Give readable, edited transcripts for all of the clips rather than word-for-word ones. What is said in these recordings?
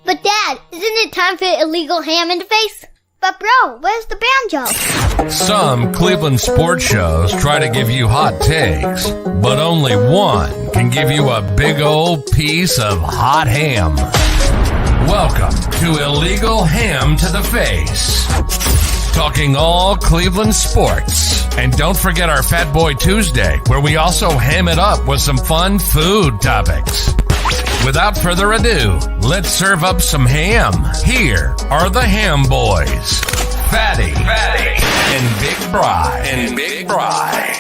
But Dad, isn't it time for illegal ham in the face? But bro, where's the banjo? Some Cleveland sports shows try to give you hot takes, but only one can give you a big old piece of hot ham. Welcome to Illegal Ham to the Face. Talking all Cleveland sports. And don't forget our Fat Boy Tuesday, where we also ham it up with some fun food topics. Without further ado, let's serve up some ham. Here are the Ham Boys, Fatty, and Big Bry.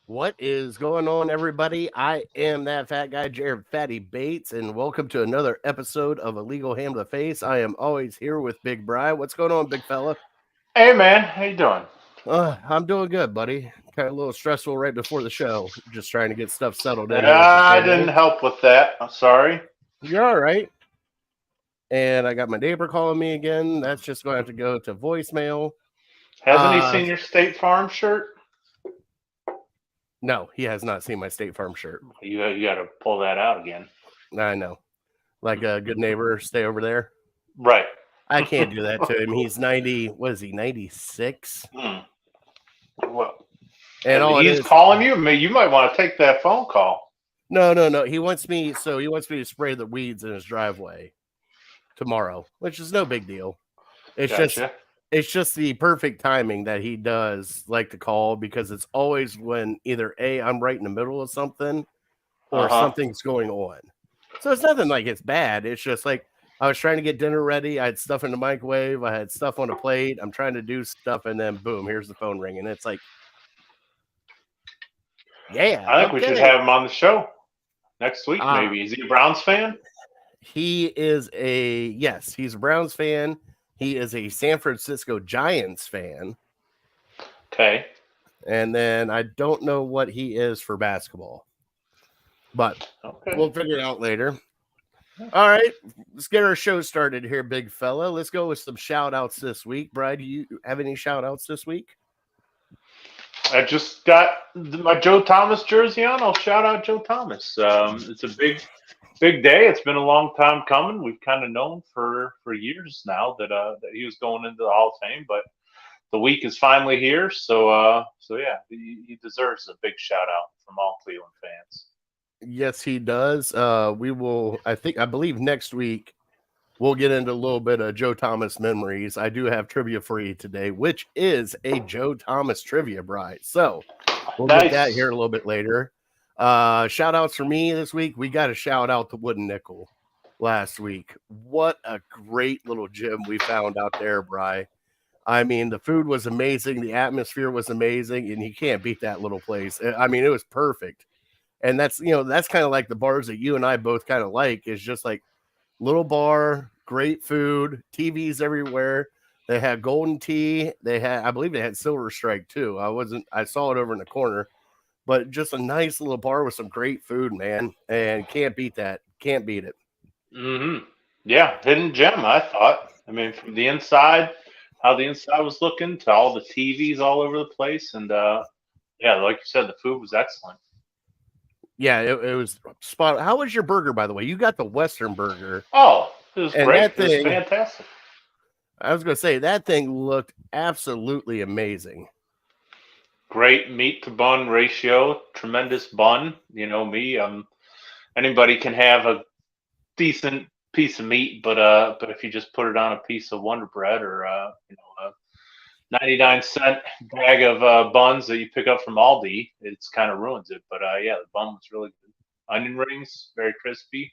What is going on, everybody? I am that fat guy, Jared Fatty Bates, and welcome to another episode of Illegal Ham to the Face. I am always here with Big Bry. What's going on, big fella? Hey, man. How you doing? I'm doing good, buddy. Kind of a little stressful right before the show. Just trying to get stuff settled in. I didn't help with that. I'm sorry. You're all right. And I got my neighbor calling me again. That's just going to have to go to voicemail. Hasn't he seen your State Farm shirt? No, he has not seen my State Farm shirt. You got to pull that out again. I know. Like a good neighbor, stay over there. Right. I can't do that to him. He's 90. What is he, 96? Well, and all he's calling you. You might want to take that phone call. No. He wants me to spray the weeds in his driveway tomorrow, which is no big deal. It's just the perfect timing that he does like to call, because it's always when either A, I'm right in the middle of something, or something's going on. So it's nothing like it's bad. It's just like I was trying to get dinner ready. I had stuff in the microwave. I had stuff on a plate. I'm trying to do stuff, and then boom, here's the phone ringing. It's like, yeah. I think we should have him on the show next week, maybe. Is he a Browns fan? He's a Browns fan. He is a San Francisco Giants fan. Okay. And then I don't know what he is for basketball. But We'll figure it out later. All right. Let's get our show started here, big fella. Let's go with some shout-outs this week. Brad, do you have any shout-outs this week? I just got my Joe Thomas jersey on. I'll shout out Joe Thomas. It's a big day. It's been a long time coming. We've kind of known for years now that he was going into the Hall of Fame, but the week is finally here. So yeah, he deserves a big shout out from all Cleveland fans. Yes, he does. We will. I believe next week we'll get into a little bit of Joe Thomas memories. I do have trivia for you today, which is a Joe Thomas trivia, Brian. So we'll get that here a little bit later. Shout outs for me this week. We got a shout out to Wooden Nickel last week. What a great little gym we found out there, Bri. I mean, the food was amazing. The atmosphere was amazing, and you can't beat that little place. I mean, it was perfect. And that's kind of like the bars that you and I both kind of like, is just like little bar, great food, TVs everywhere. They had golden tea. I believe they had Silver Strike too. I saw it over in the corner. But just a nice little bar with some great food, man. And can't beat that. Can't beat it. Mm-hmm. Yeah, hidden gem, I thought. I mean, from the inside, how the inside was looking, to all the TVs all over the place. And, yeah, like you said, the food was excellent. Yeah, it was spot. How was your burger, by the way? You got the Western burger. Oh, it was great. It was fantastic. I was going to say, that thing looked absolutely amazing. Great meat to bun ratio, tremendous bun. You know me, anybody can have a decent piece of meat, but if you just put it on a piece of Wonder Bread or a 99-cent bag of buns that you pick up from Aldi, it's kind of ruins it. But yeah, the bun was really good. Onion rings, very crispy,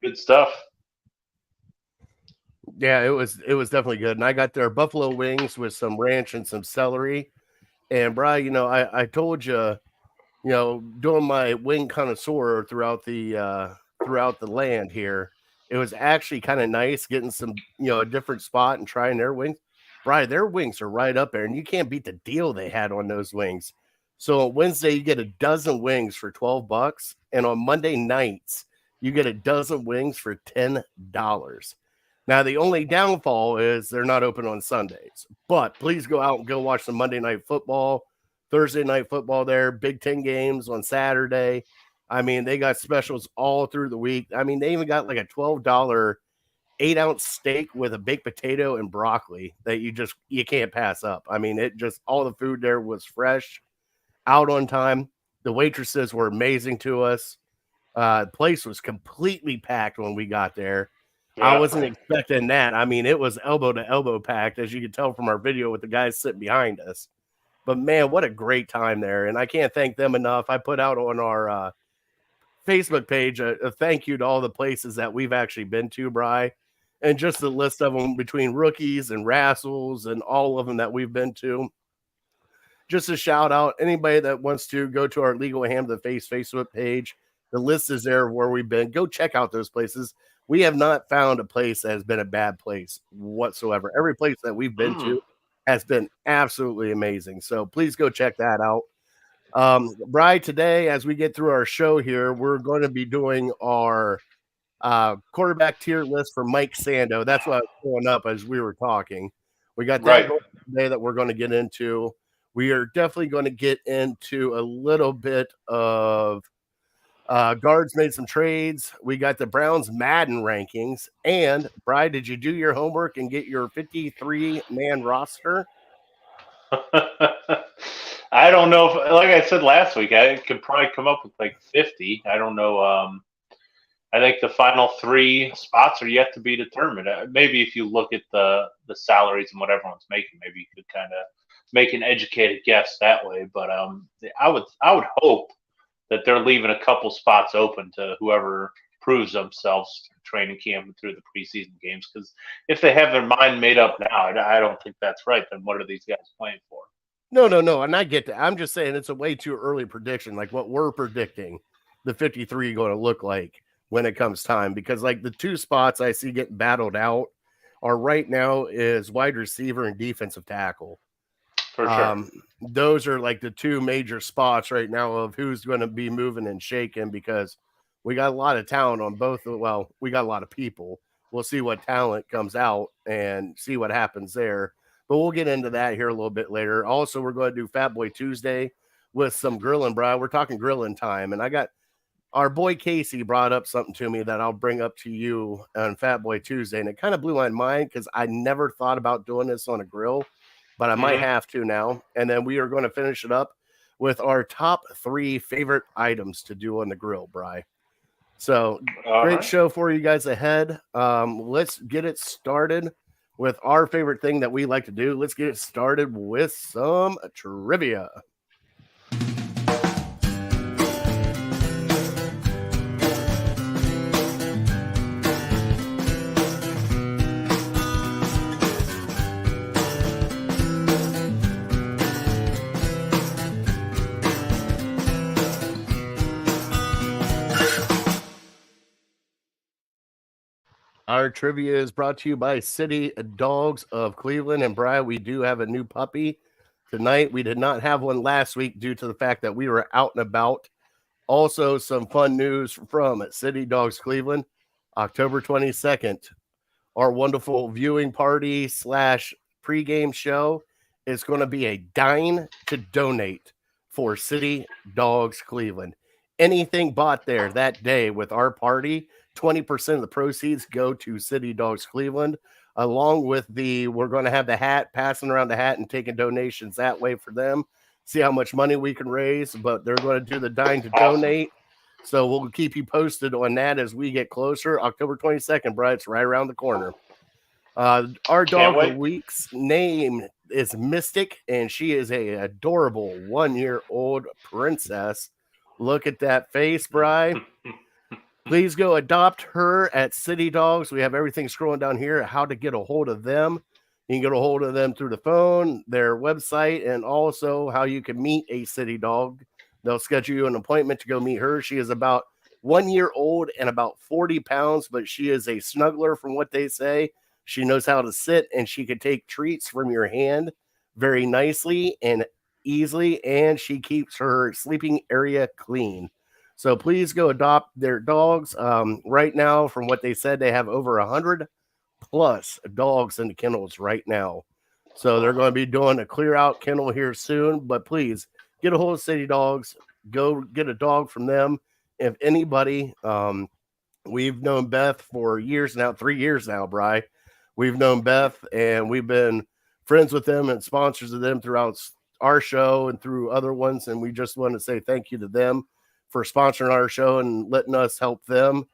good stuff. Yeah, it was definitely good. And I got their buffalo wings with some ranch and some celery. And Brian, I told you, doing my wing connoisseur throughout the land here, it was actually kind of nice getting some, a different spot and trying their wings. Brian, their wings are right up there, and you can't beat the deal they had on those wings. So on Wednesday, you get a dozen wings for $12, and on Monday nights, you get a dozen wings for $10. Now, the only downfall is they're not open on Sundays, but please go out and go watch some Monday night football, Thursday night football there, Big Ten games on Saturday. I mean, they got specials all through the week. I mean, they even got like a $12 8-ounce steak with a baked potato and broccoli that you can't pass up. I mean, all the food there was fresh, out on time. The waitresses were amazing to us. The place was completely packed when we got there. I wasn't expecting that. I mean, it was elbow to elbow packed, as you can tell from our video with the guys sitting behind us. But man, what a great time there. And I can't thank them enough. I put out on our Facebook page a thank you to all the places that we've actually been to, Bri, and just the list of them between rookies and Rassels and all of them that we've been to. Just a shout out, anybody that wants to go to our Legal Ham to the Face Facebook page. The list is there where we've been. Go check out those places. We have not found a place that has been a bad place whatsoever. Every place that we've been to has been absolutely amazing. So please go check that out. Bri, today, as we get through our show here, we're going to be doing our quarterback tier list for Mike Sando. That's what I was pulling up as we were talking. We got that today that we're going to get into. We are definitely going to get into a little bit of guards made some trades. We got the Browns Madden rankings. And, Bri, did you do your homework and get your 53-man roster? I don't know. Like I said last week, I could probably come up with like 50. I don't know. I think the final 3 spots are yet to be determined. Maybe if you look at the salaries and what everyone's making, maybe you could kind of make an educated guess that way. But I would hope that they're leaving a couple spots open to whoever proves themselves training camp and through the preseason games. Because if they have their mind made up now, I don't think that's right. Then what are these guys playing for? No. And I get that. I'm just saying it's a way too early prediction, like what we're predicting the 53 going to look like when it comes time. Because like the 2 spots I see getting battled out are right now is wide receiver and defensive tackle. For sure. Those are like the 2 major spots right now of who's going to be moving and shaking, because we got a lot of talent on both. Well, we got a lot of people. We'll see what talent comes out and see what happens there. But we'll get into that here a little bit later. Also, we're going to do Fat Boy Tuesday with some grilling, bro. We're talking grilling time. And I got our boy Casey brought up something to me that I'll bring up to you on Fat Boy Tuesday. And it kind of blew my mind because I never thought about doing this on a grill, but I might have to now. And then we are going to finish it up with our top 3 favorite items to do on the grill, Bri. So great show for you guys ahead. Let's get it started with our favorite thing that we like to do. Let's get it started with some trivia. Our trivia is brought to you by City Dogs of Cleveland. And Brian, we do have a new puppy tonight. We did not have one last week due to the fact that we were out and about. Also, some fun news from City Dogs Cleveland. October 22nd, our wonderful viewing party / pregame show is going to be a dine to donate for City Dogs Cleveland. Anything bought there that day with our party, 20% of the proceeds go to City Dogs Cleveland, along with we're going to have the hat, passing around the hat and taking donations that way for them. See how much money we can raise, but they're going to do the dine to donate. So we'll keep you posted on that as we get closer. October 22nd, Brian, it's right around the corner. Our dog of the week's name is Mystic, and she is a adorable 1-year-old princess. Look at that face, Brian. Please go adopt her at City Dogs. We have everything scrolling down here, how to get a hold of them. You can get a hold of them through the phone, their website, and also how you can meet a City Dog. They'll schedule you an appointment to go meet her. She is about 1 year old and about 40 pounds, but she is a snuggler from what they say. She knows how to sit, and she can take treats from your hand very nicely and easily, and she keeps her sleeping area clean. So please go adopt their dogs. Right now, from what they said, they have over 100 plus dogs in the kennels right now. So they're going to be doing a clear out kennel here soon. But please get a hold of City Dogs. Go get a dog from them. If anybody, we've known Beth for years now, 3 years now, Bri. We've known Beth and we've been friends with them and sponsors of them throughout our show and through other ones. And we just want to say thank you to them for sponsoring our show and letting us help them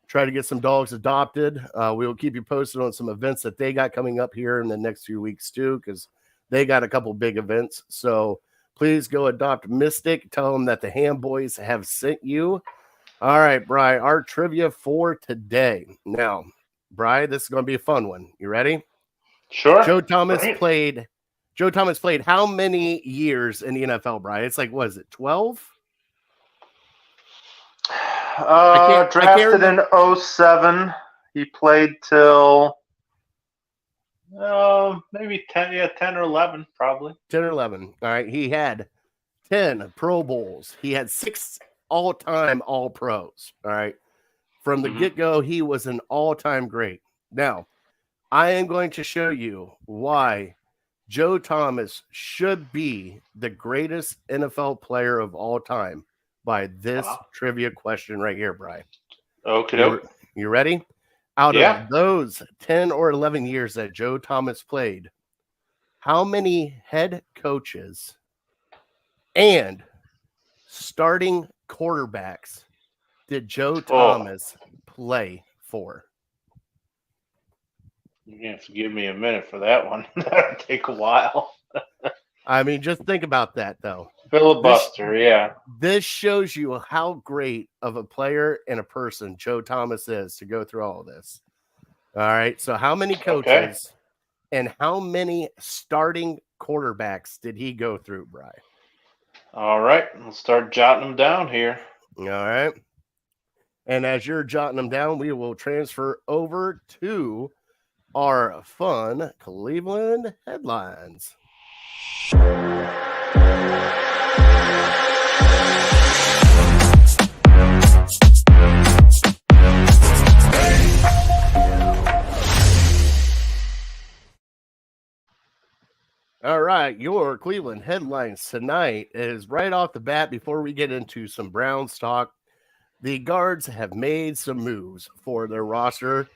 try to get some dogs adopted. We will keep you posted on some events that they got coming up here in the next few weeks too, because they got a couple big events. So please go adopt Mystic. Tell them that the Ham Boys have sent you. All right, Bri, our trivia for today. Now, Bri, this is going to be a fun one. You ready? Sure. Joe Thomas played how many years in the NFL, Bri? It's like, what is it, 12? Drafted in 07. He played till maybe 10 or 11, probably. 10 or 11. All right. He had 10 Pro Bowls. He had 6 all-time All-Pros. All right. From the get-go, he was an all-time great. Now, I am going to show you why Joe Thomas should be the greatest NFL player of all time by this trivia question right here, Brian. Okay. You ready? Out of those 10 or 11 years that Joe Thomas played, how many head coaches and starting quarterbacks did Joe Thomas play for? You're going to have to give me a minute for that one. That'll take a while. I mean, just think about that, though. Filibuster, This shows you how great of a player and a person Joe Thomas is to go through all of this. All right. So how many coaches and how many starting quarterbacks did he go through, Brian? All right. We'll start jotting them down here. All right. And as you're jotting them down, we will transfer over to our fun Cleveland headlines. All right, your Cleveland headlines tonight is right off the bat. Before we get into some Browns talk, the Guards have made some moves for their roster.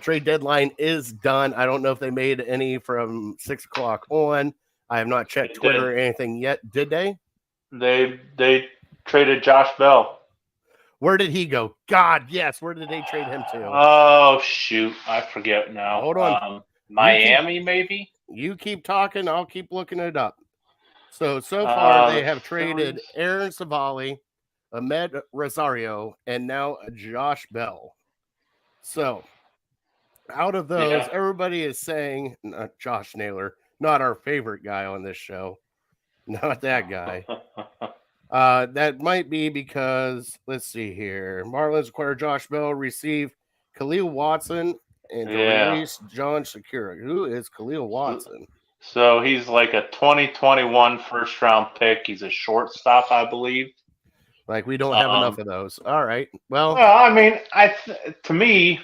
Trade deadline is done. I don't know if they made any from 6 o'clock on. I have not checked Twitter or anything yet. Did they? They traded Josh Bell. Where did he go? God, yes. Where did they trade him to? Oh, shoot. I forget now. Hold on. Miami, maybe? You keep talking. I'll keep looking it up. So far, they have traded Aaron Savali, Ahmed Rosario, and now Josh Bell. So, out of those, everybody is saying, not Josh Naylor, not our favorite guy on this show. Not that guy. That might be because, let's see here. Marlins acquired Josh Bell, received Kheel Watson, and release John Shakira. Who is Kheel Watson? So he's like a 2021 first-round pick. He's a shortstop, I believe. Like, we don't have enough of those. All right. Well, I mean, to me,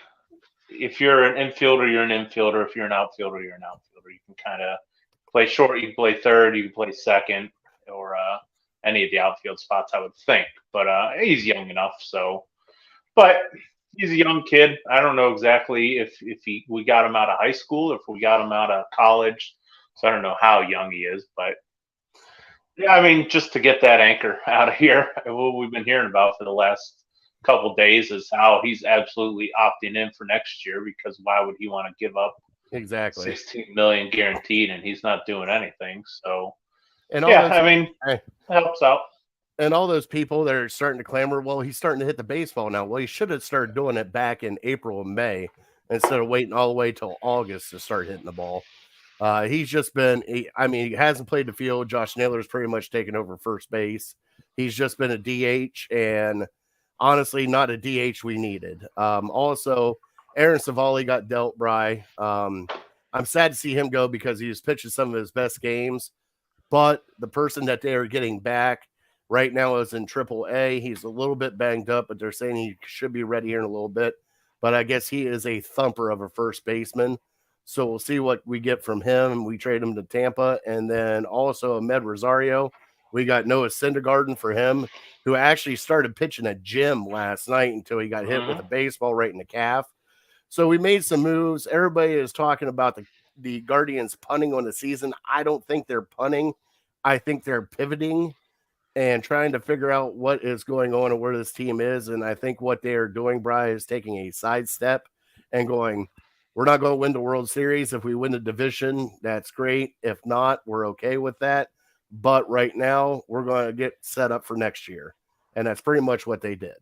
if you're an infielder, you're an infielder. If you're an outfielder, you're an outfielder. You can kind of play short. You can play third. You can play second, or any of the outfield spots, I would think. But he's young enough, so. But he's a young kid. I don't know exactly if we got him out of high school or if we got him out of college. So I don't know how young he is, but yeah, I mean, just to get that anchor out of here, what we've been hearing about for the last couple of days is how he's absolutely opting in for next year, because why would he want to give up exactly $16 million guaranteed and he's not doing anything? So and it helps out. And all those people that are starting to clamor, well, he's starting to hit the baseball now. Well, he should have started doing it back in April and May instead of waiting all the way till August to start hitting the ball. He's just been, he hasn't played the field. Josh Naylor's pretty much taken over first base. He's just been a DH, and honestly, not a DH we needed. Also, Aaron Savali got dealt, Bry. I'm sad to see him go because he was pitching some of his best games, but the person that they are getting back, right now is in AAA. He's a little bit banged up, but they're saying he should be ready here in a little bit. But I guess he is a thumper of a first baseman. So we'll see what we get from him. We trade him to Tampa. And then also Ahmed Rosario. We got Noah Syndergaard for him, who actually started pitching a gym last night until he got hit with a baseball right in the calf. So we made some moves. Everybody is talking about the Guardians punting on the season. I don't think they're punting. I think they're pivoting and trying to figure out what is going on and where this team is. And I think what they are doing, Brian, is taking a sidestep and going, we're not going to win the World Series. If we win the division, that's great. If not, we're okay with that. But right now, we're going to get set up for next year. And that's pretty much what they did.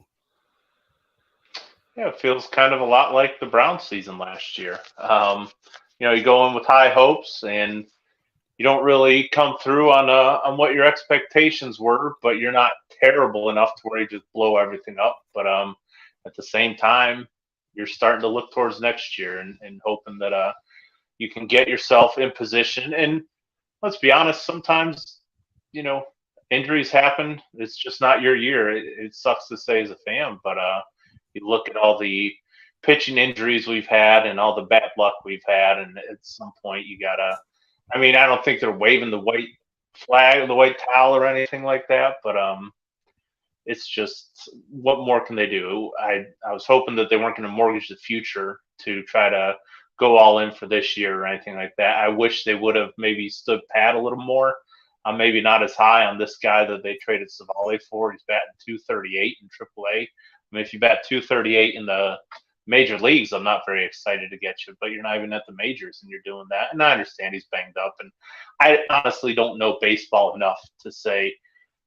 Yeah, it feels kind of a lot like the Browns season last year. You go in with high hopes and you don't really come through on what your expectations were, but you're not terrible enough to where you just blow everything up. But at the same time, you're starting to look towards next year and hoping that you can get yourself in position. And let's be honest, sometimes, injuries happen. It's just not your year. It sucks to say as a fan, but you look at all the pitching injuries we've had and all the bad luck we've had, and at some point you gotta. I mean, I don't think they're waving the white flag, the white towel, or anything like that, but it's just what more can they do? I was hoping that they weren't going to mortgage the future to try to go all in for this year or anything like that. I wish they would have maybe stood pat a little more. I'm maybe not as high on this guy that they traded Savale for. He's batting 238 in AAA. I mean, if you bat 238 in the major leagues, I'm not very excited to get you, but you're not even at the majors and you're doing that. And I understand he's banged up. And I honestly don't know baseball enough to say,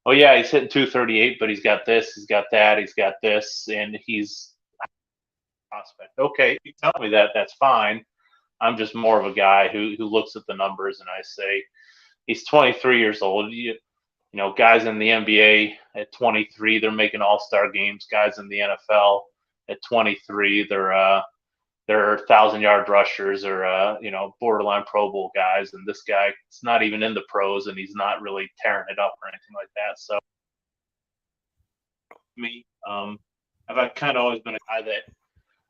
oh, yeah, he's hitting 238, but he's got this, he's got that, he's got this, and he's prospect. Okay, you tell me that, that's fine. I'm just more of a guy who looks at the numbers and I say, he's 23 years old. Guys in the NBA at 23, they're making all-star games. Guys in the NFL at 23, they're 1,000-yard rushers or borderline Pro Bowl guys. And this guy, it's not even in the pros, and he's not really tearing it up or anything like that. So, I've kind of always been a guy that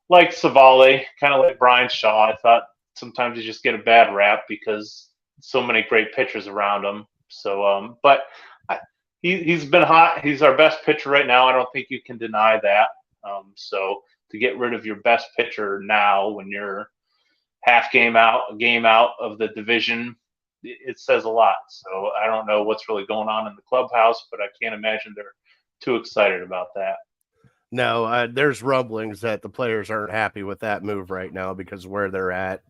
like Savale, kind of like Brian Shaw. I thought sometimes you just get a bad rap because so many great pitchers around him. So, but he's been hot. He's our best pitcher right now. I don't think you can deny that. So to get rid of your best pitcher now when you're a game out of the division, it says a lot. So I don't know what's really going on in the clubhouse, but I can't imagine they're too excited about that. No, there's rumblings that the players aren't happy with that move right now because of where they're at.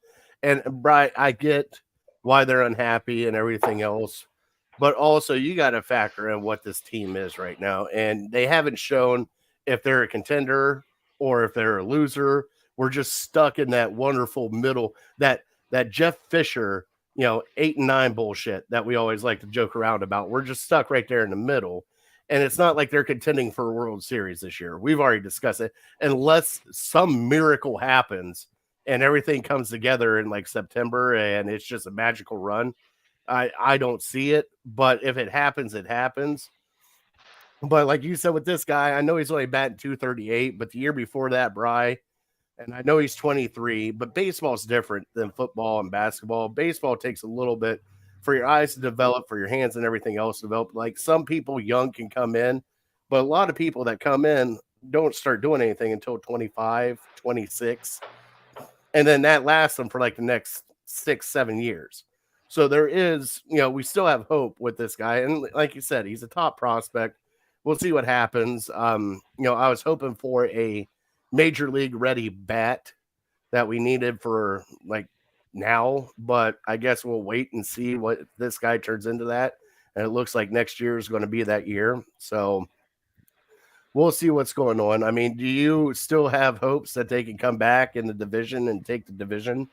And Brian, I get why they're unhappy and everything else, but also you got to factor in what this team is right now. And they haven't shown if they're a contender or if they're a loser. We're just stuck in that wonderful middle, that Jeff Fisher, 8 and 9 bullshit that we always like to joke around about. We're just stuck right there in the middle. And it's not like they're contending for a World Series this year. We've already discussed it. Unless some miracle happens and everything comes together in like September and it's just a magical run, I don't see it. But if it happens, it happens. But like you said with this guy, I know he's only batting 238, but the year before that, Bry, and I know he's 23, but baseball's different than football and basketball. Baseball takes a little bit for your eyes to develop, for your hands and everything else to develop. Like some people young can come in, but a lot of people that come in don't start doing anything until 25, 26. And then that lasts them for like the next 6-7 years. So there is, we still have hope with this guy. And like you said, he's a top prospect. We'll see what happens. I was hoping for a major league ready bat that we needed for like now, but I guess we'll wait and see what this guy turns into that. And it looks like next year is going to be that year. So we'll see what's going on. I mean, do you still have hopes that they can come back in the division and take the division?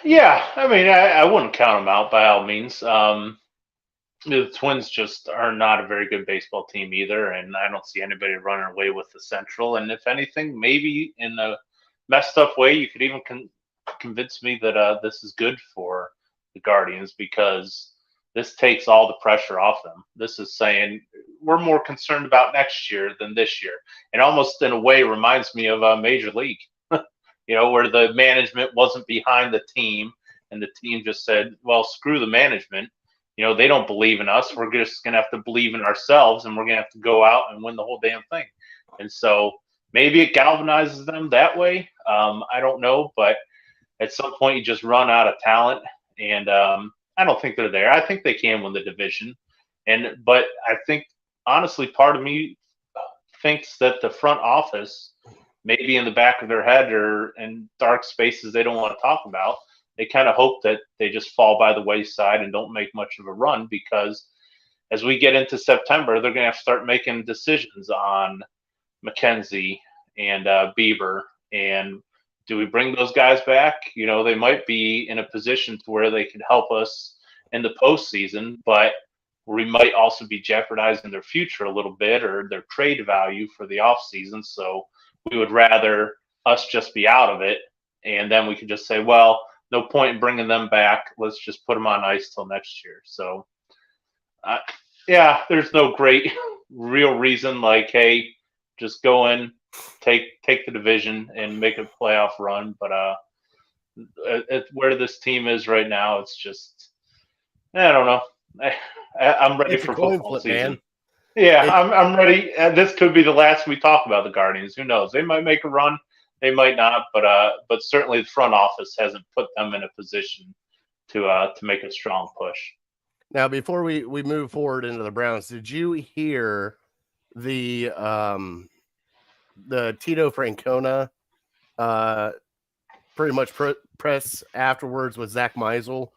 Yeah, I mean, I wouldn't count them out by all means. The Twins just are not a very good baseball team either, and I don't see anybody running away with the Central. And if anything, maybe in a messed up way, you could even convince me that this is good for the Guardians because this takes all the pressure off them. This is saying we're more concerned about next year than this year. And almost in a way reminds me of a Major League, where the management wasn't behind the team and the team just said, well, screw the management. They don't believe in us. We're just going to have to believe in ourselves, and we're going to have to go out and win the whole damn thing. And so maybe it galvanizes them that way. I don't know, but at some point you just run out of talent, and I don't think they're there. I think they can win the division, but I think honestly, part of me thinks that the front office, maybe in the back of their head or in dark spaces they don't want to talk about, they kind of hope that they just fall by the wayside and don't make much of a run, because as we get into September, they're going to have to start making decisions on McKenzie and Bieber. And do we bring those guys back? They might be in a position to where they could help us in the postseason, but we might also be jeopardizing their future a little bit or their trade value for the offseason. So we would rather us just be out of it. And then we could just say, well, no point in bringing them back. Let's just put them on ice till next year. So, there's no great real reason like, hey, just go in, take the division and make a playoff run. But where this team is right now, it's just, I don't know. I'm ready for football season. Man. Yeah, I'm ready. This could be the last we talk about the Guardians. Who knows? They might make a run. They might not, but certainly the front office hasn't put them in a position to make a strong push. Now, before we move forward into the Browns, did you hear the Tito Francona pretty much press afterwards with Zach Meisel?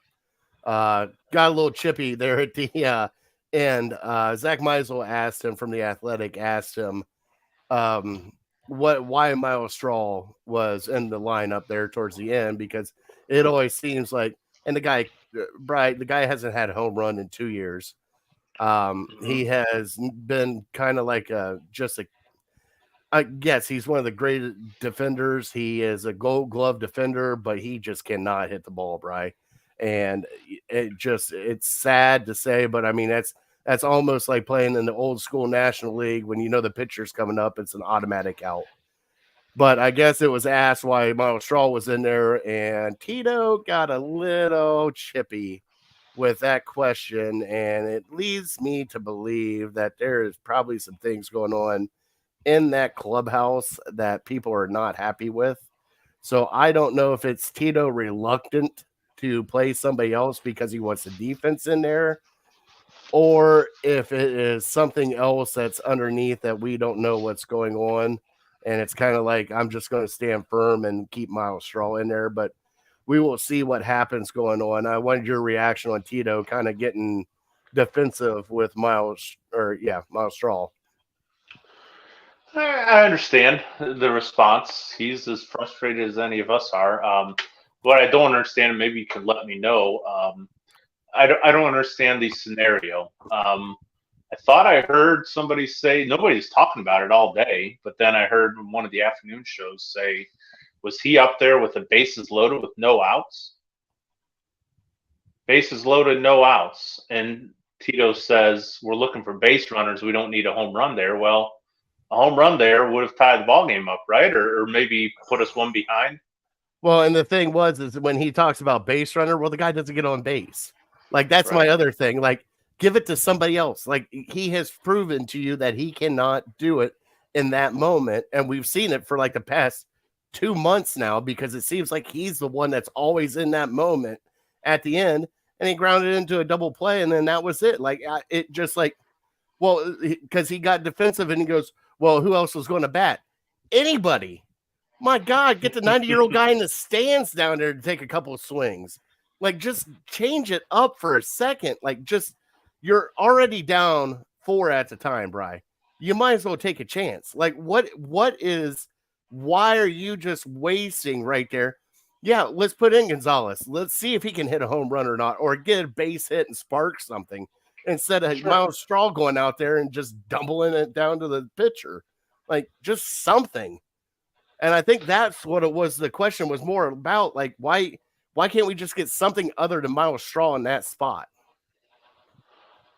Got a little chippy there at the end. Zach Meisel asked him from The Athletic, why Miles Straw was in the lineup there towards the end, because it always seems like, and the guy hasn't had a home run in 2 years. He has been kind of like I guess he's one of the great defenders. He is a Gold Glove defender, but he just cannot hit the ball, Bri. And it's sad to say, but I mean, that's almost like playing in the old school National League when the pitcher's coming up, it's an automatic out. But I guess it was asked why Miles Straw was in there, and Tito got a little chippy with that question, and it leads me to believe that there is probably some things going on in that clubhouse that people are not happy with. So I don't know if it's Tito reluctant to play somebody else because he wants the defense in there, or if it is something else that's underneath that we don't know what's going on. And it's kind of like, I'm just going to stand firm and keep Miles Straw in there, but we will see what happens going on. I wanted your reaction on Tito kind of getting defensive with Miles Straw. I understand the response. He's as frustrated as any of us are. What I don't understand, and maybe you can let me know, I don't understand the scenario. I thought I heard somebody say, nobody's talking about it all day, but then I heard one of the afternoon shows say, was he up there with the bases loaded with no outs? Bases loaded, no outs. And Tito says, we're looking for base runners. We don't need a home run there. Well, a home run there would have tied the ball game up, right? Or maybe put us one behind. Well, and the thing is when he talks about base runner, well, the guy doesn't get on base. Like, that's right. My other thing. Like, give it to somebody else. Like, he has proven to you that he cannot do it in that moment. And we've seen it for like the past 2 months now, because it seems like he's the one that's always in that moment at the end. And he grounded into a double play. And then that was it. Like, it just like, well, because he got defensive and he goes, well, who else was going to bat? Anybody. My God, get the 90-year-old guy in the stands down there to take a couple of swings. Like, just change it up for a second. Like, just, you're already down 4 at the time, Bri. You might as well take a chance. Like, why are you just wasting right there? Yeah, let's put in Gonzalez. Let's see if he can hit a home run or not, or get a base hit and spark something, instead of Miles Straw going out there and just dumping it down to the pitcher. Like, just something. And I think that's what it was. The question was more about, like, why can't we just get something other than Miles Straw in that spot?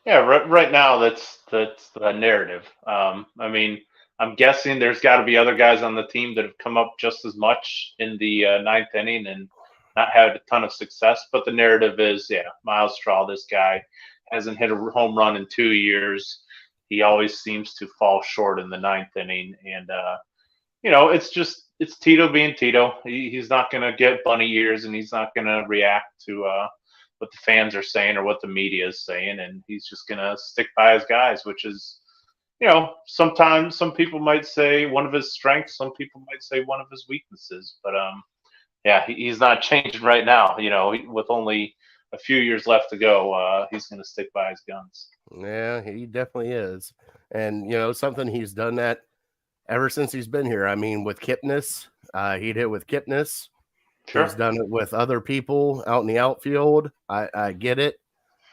Yeah, right now that's the narrative. I mean, I'm guessing there's got to be other guys on the team that have come up just as much in the ninth inning and not had a ton of success. But the narrative is, yeah, Miles Straw, this guy hasn't hit a home run in 2 years. He always seems to fall short in the ninth inning, and it's Tito being Tito. He's not going to get bunny ears, and he's not going to react to what the fans are saying or what the media is saying, and he's just going to stick by his guys, which is, sometimes some people might say one of his strengths, some people might say one of his weaknesses, but yeah, he's not changing right now. With only a few years left to go, he's going to stick by his guns. Yeah, he definitely is. And, something he's done that ever since he's been here. I mean, with Kipnis, he'd hit with Kipnis. Sure. He's done it with other people out in the outfield. I get it.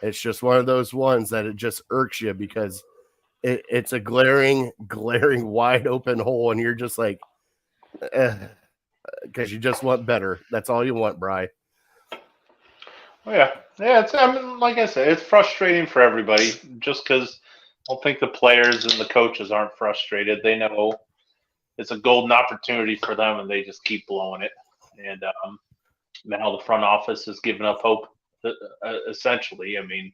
It's just one of those ones that it just irks you because it's a glaring, wide open hole, and you're just like, because you just want better. That's all you want, Bri. Oh, yeah. I mean, like I said, it's frustrating for everybody just because I don't think the players and the coaches aren't frustrated. They know it's a golden opportunity for them, and they just keep blowing it. And now the front office has given up hope, essentially. I mean,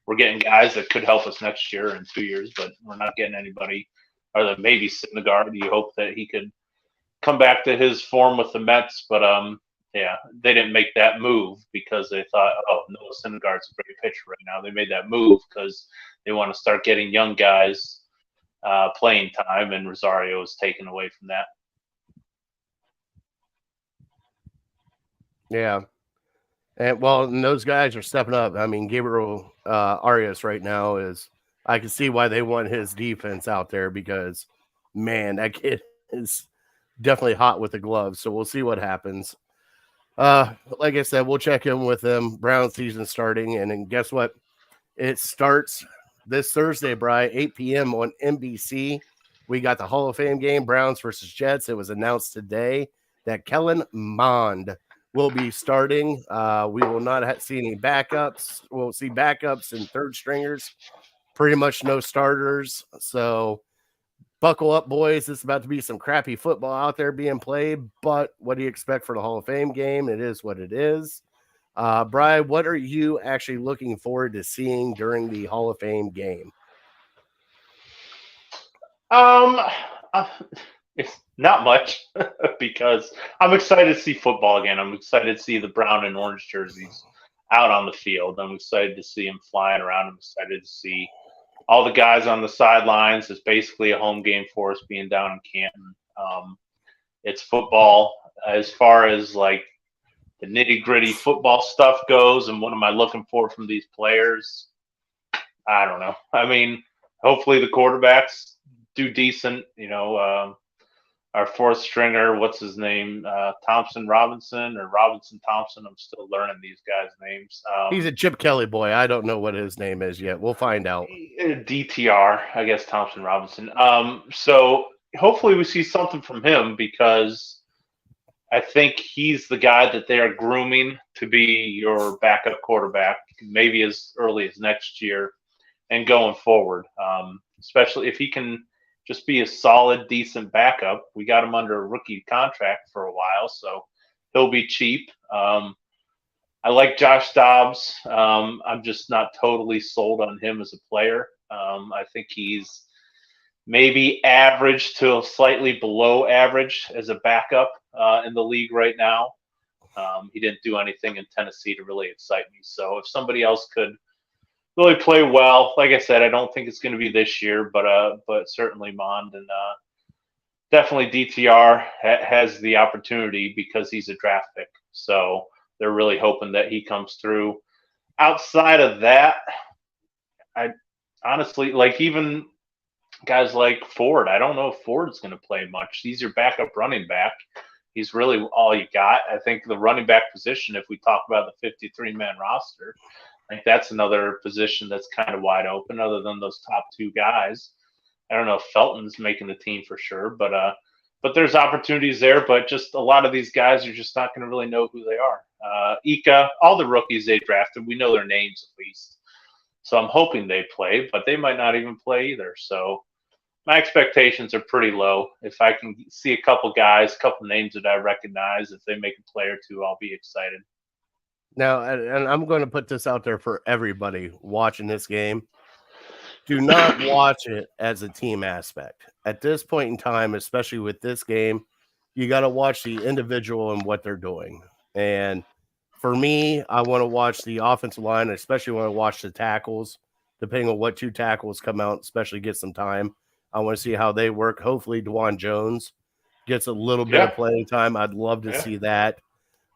we're getting guys that could help us next year and 2 years, but we're not getting anybody other than maybe Syndergaard. You hope that he could come back to his form with the Mets, but yeah, they didn't make that move because they thought, oh, Noah Syndergaard's a great pitcher right now. They made that move because they want to start getting young guys playing time, and Rosario was taken away from that. Yeah. And those guys are stepping up. I mean, Gabriel Arias right now I can see why they want his defense out there because, man, that kid is definitely hot with the gloves. So we'll see what happens. Like I said, we'll check in with them. Brown season starting. And then guess what? It starts this Thursday, Bri, 8 p.m. on NBC. We got the Hall of Fame game, Browns versus Jets. It was announced today that Kellen Mond will be starting. We will not see any backups. We'll see backups and third stringers. Pretty much no starters. So buckle up, boys. It's about to be some crappy football out there being played. But what do you expect for the Hall of Fame game? It is what it is. Bri, what are you actually looking forward to seeing during the Hall of Fame game? It's not much because I'm excited to see football again. I'm excited to see the brown and orange jerseys out on the field. I'm excited to see them flying around. I'm excited to see all the guys on the sidelines. It's basically a home game for us being down in Canton. It's football. As far as like the nitty gritty football stuff goes, and what am I looking for from these players? I don't know. I mean, hopefully the quarterbacks do decent. Our fourth stringer, what's his name? Thompson Robinson or Robinson Thompson. I'm still learning these guys' names. He's a Chip Kelly boy. I don't know what his name is yet. We'll find out. DTR, I guess Thompson Robinson. So hopefully we see something from him because I think he's the guy that they are grooming to be your backup quarterback, maybe as early as next year and going forward. Especially if he can just be a solid, decent backup. We got him under a rookie contract for a while, so he'll be cheap. I like Josh Dobbs. I'm just not totally sold on him as a player. I think he's maybe average to slightly below average as a backup in the league right now. He didn't do anything in Tennessee to really excite me. So if somebody else could really play well, like I said, I don't think it's going to be this year, but certainly Mond and definitely DTR has the opportunity because he's a draft pick. So they're really hoping that he comes through. Outside of that, I honestly like even guys like Ford. I don't know if Ford's going to play much. He's your backup running back. He's really all you got. I think the running back position, if we talk about the 53-man roster, I think that's another position that's kind of wide open other than those top two guys. I don't know if Felton's making the team for sure, but there's opportunities there. But just a lot of these guys, you're just not going to really know who they are. Ika, all the rookies they drafted, we know their names at least. So I'm hoping they play, but they might not even play either. So my expectations are pretty low. If I can see a couple guys, a couple names that I recognize, if they make a play or two, I'll be excited. Now, and I'm going to put this out there for everybody watching this game. Do not watch it as a team aspect. At this point in time, especially with this game, you got to watch the individual and what they're doing. And for me, I want to watch the offensive line, especially when I watch the tackles, depending on what two tackles come out, especially get some time. I want to see how they work. Hopefully, DeJuan Jones gets a little bit of playing time. I'd love to see that.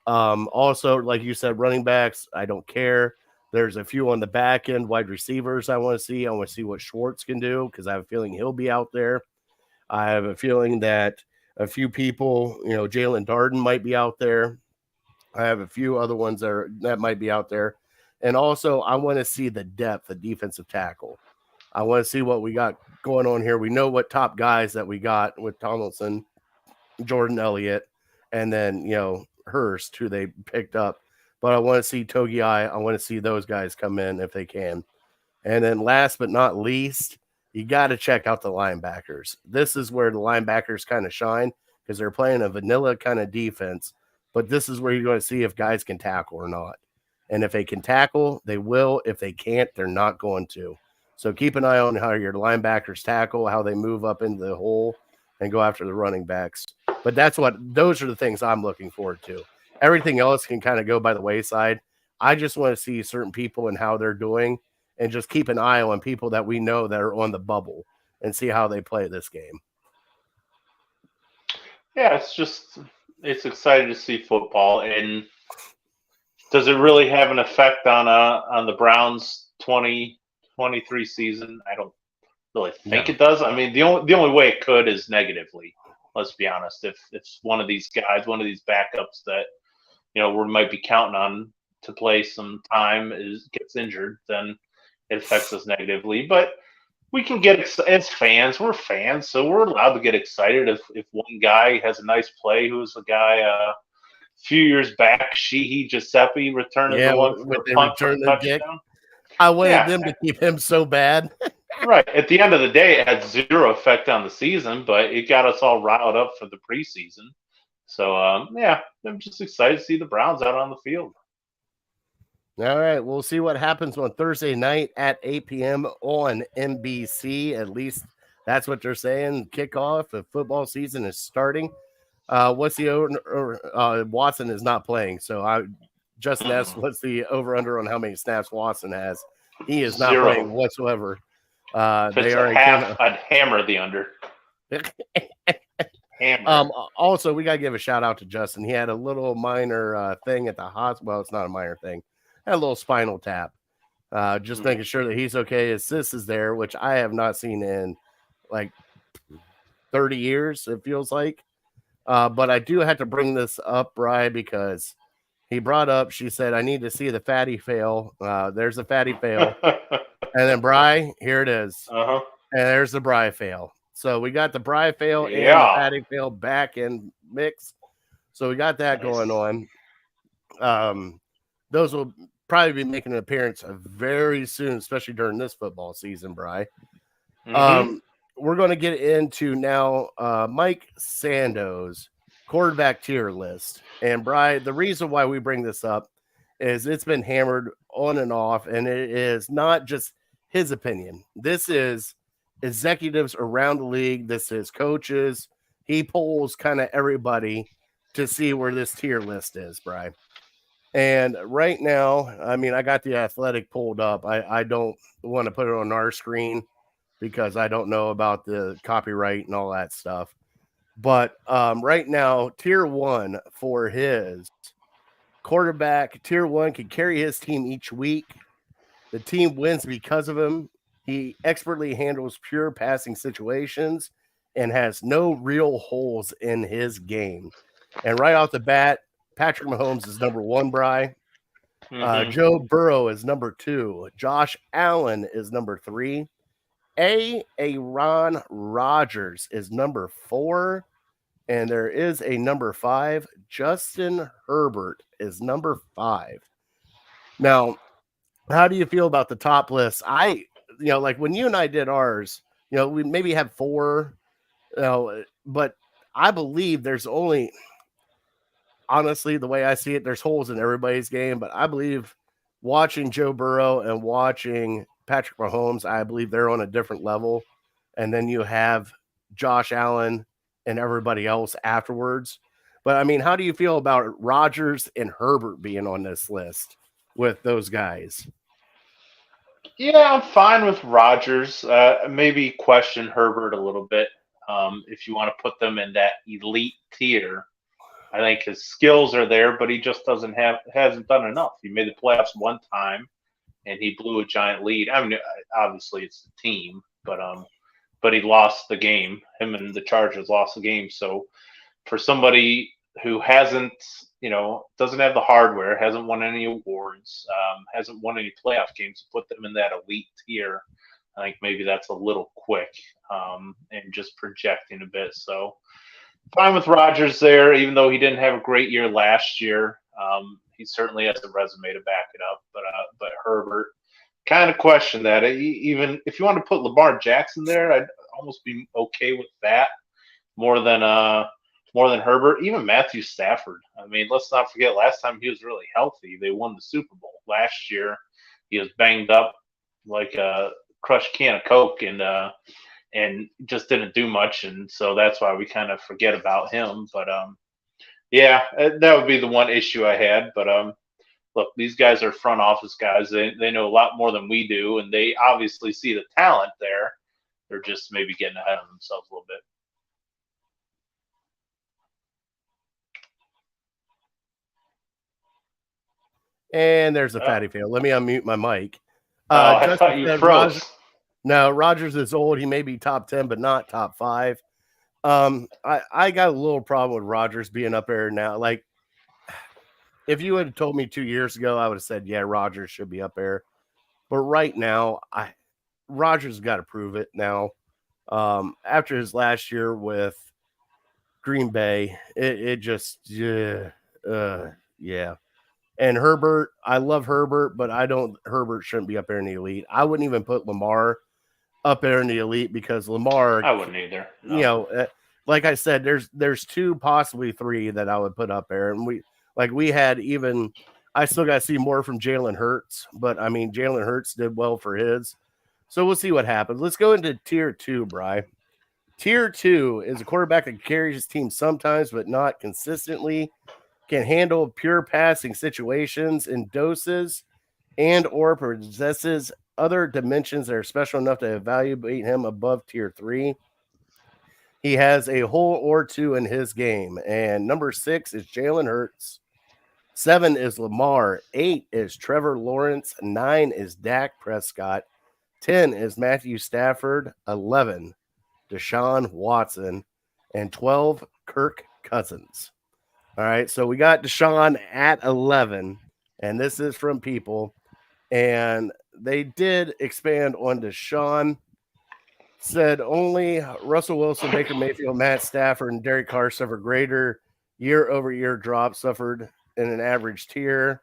Also, like you said, running backs, I don't care. There's a few on the back end, wide receivers I want to see. I want to see what Schwartz can do because I have a feeling he'll be out there. I have a feeling that a few people, Jalen Darden might be out there. I have a few other ones that might be out there. And also, I want to see the depth of defensive tackle. I want to see what we got going on here. We know what top guys that we got with Tomlinson, Jordan Elliott, and then, Hurst, who they picked up. But I want to see Togi. I want to see those guys come in if they can. And then last but not least, you got to check out the linebackers. This is where the linebackers kind of shine because they're playing a vanilla kind of defense. But this is where you're going to see if guys can tackle or not. And if they can tackle, they will. If they can't, they're not going to. So keep an eye on how your linebackers tackle, how they move up into the hole and go after the running backs. But those are the things I'm looking forward to. Everything else can kind of go by the wayside. I just want to see certain people and how they're doing and just keep an eye on people that we know that are on the bubble and see how they play this game. Yeah, it's exciting to see football. And does it really have an effect on the Browns 2023 season? I don't really think it does. I mean, the only way it could is negatively. Let's be honest. If one of these guys, one of these backups that we might be counting on to play some time gets injured, then it affects us negatively. But we can get as fans. We're fans, so we're allowed to get excited if one guy has a nice play. Who's a guy a few years back? Sheehy Giuseppe returning the one for a punt for a touchdown. I wanted them to keep him so bad. Right. At the end of the day, it had zero effect on the season, but it got us all riled up for the preseason. So, I'm just excited to see the Browns out on the field. All right. We'll see what happens on Thursday night at 8 p.m. on NBC. At least that's what they're saying. Kickoff. The football season is starting. What's the over? Watson is not playing. So Justin asked, what's the over-under on how many snaps Watson has? He is not playing whatsoever. They are I'd hammer the under. Also, we got to give a shout out to Justin. He had a little minor thing at the hospital. Well, it's not a minor thing. Had a little spinal tap. Just making sure that he's okay. His sis is there, which I have not seen in like 30 years, it feels like. But I do have to bring this up, Bri, because he brought up, she said, I need to see the fatty fail. There's the fatty fail. And then Bri, here it is. And there's the Bri fail. So we got the Bri fail and the fatty fail back in mix. So we got that going on. Those will probably be making an appearance very soon, especially during this football season, Bri. We're going to get into now Mike Sando's quarterback tier list. And Bri, the reason why we bring this up is it's been hammered on and off, and it is not just his opinion. This is executives around the league. This is coaches. He polls kind of everybody to see where this tier list is, Bri. And right now, I mean, I got the Athletic pulled up. I don't want to put it on our screen because I don't know about the copyright and all that stuff. But right now, tier one for his quarterback, tier one can carry his team each week. The team wins because of him. He expertly handles pure passing situations and has no real holes in his game. And right off the bat, Patrick Mahomes is number one, Bri. Joe Burrow is number two. Josh Allen is number three. Aaron Rodgers is number four. And there is a number five. Justin Herbert is number five. Now, how do you feel about the top list? Like when you and I did ours, we maybe have 4, but I believe there's only, honestly, the way I see it, there's holes in everybody's game, but I believe watching Joe Burrow and watching Patrick Mahomes, I believe they're on a different level. And then you have Josh Allen and everybody else afterwards. But I mean, how do you feel about Rodgers and Herbert being on this list with those guys? Yeah, I'm fine with Rodgers. Maybe question Herbert a little bit. If you want to put them in that elite tier, I think his skills are there, but he just hasn't done enough. He made the playoffs one time, and he blew a giant lead. I mean, obviously it's the team, but he lost the game. Him and the Chargers lost the game. So for somebody who doesn't have the hardware, hasn't won any awards, hasn't won any playoff games, put them in that elite tier. I think maybe that's a little quick and just projecting a bit. So fine with Rodgers there, even though he didn't have a great year last year. He certainly has a resume to back it up. But Herbert, kind of question that. Even if you want to put Lamar Jackson there, I'd almost be okay with that more than Herbert. Even Matthew Stafford. I mean, let's not forget last time he was really healthy, they won the Super Bowl. Last year, he was banged up like a crushed can of Coke and just didn't do much, and so that's why we kind of forget about him. But yeah, that would be the one issue I had. But look, these guys are front office guys. They know a lot more than we do, and they obviously see the talent there. They're just maybe getting ahead of themselves a little bit. And there's a fatty fail. Let me unmute my mic. I thought you froze. No, Rodgers is old. He may be top 10, but not top 5. I got a little problem with Rodgers being up there now. Like, if you had told me 2 years ago, I would have said, yeah, Rodgers should be up there. But right now, Rodgers got to prove it now. After his last year with Green Bay, it just, yeah. And Herbert, I love Herbert, but Herbert shouldn't be up there in the elite. I wouldn't even put Lamar up there in the elite because Lamar, I wouldn't either. No. Like I said, there's 2, possibly 3 that I would put up there. And I still got to see more from Jalen Hurts, but I mean, Jalen Hurts did well for his. So we'll see what happens. Let's go into tier 2, Bri. Tier 2 is a quarterback that carries his team sometimes, but not consistently, can handle pure passing situations in doses, and or possesses other dimensions that are special enough to evaluate him above tier 3. He has a hole or 2 in his game. And number 6 is Jalen Hurts. 7 is Lamar. 8 is Trevor Lawrence. 9 is Dak Prescott. 10 is Matthew Stafford. 11, Deshaun Watson. And 12, Kirk Cousins. All right, so we got Deshaun at 11, and this is from people. And they did expand on Deshaun. Said only Russell Wilson, Baker Mayfield, Matt Stafford, and Derek Carr suffered greater year-over-year drop suffered in an average tier.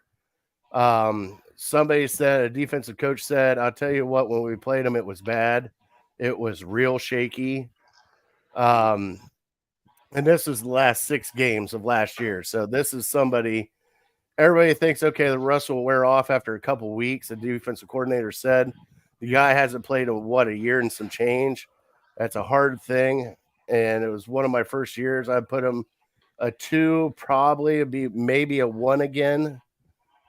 Somebody said, a defensive coach said, I'll tell you what, when we played them, it was bad. It was real shaky. And this was the last 6 games of last year. So this is somebody, everybody thinks, okay, the Russell will wear off after a couple weeks. The defensive coordinator said the guy hasn't played in, a year and some change. That's a hard thing. And it was one of my first years. I put him a 2, probably maybe a 1 again.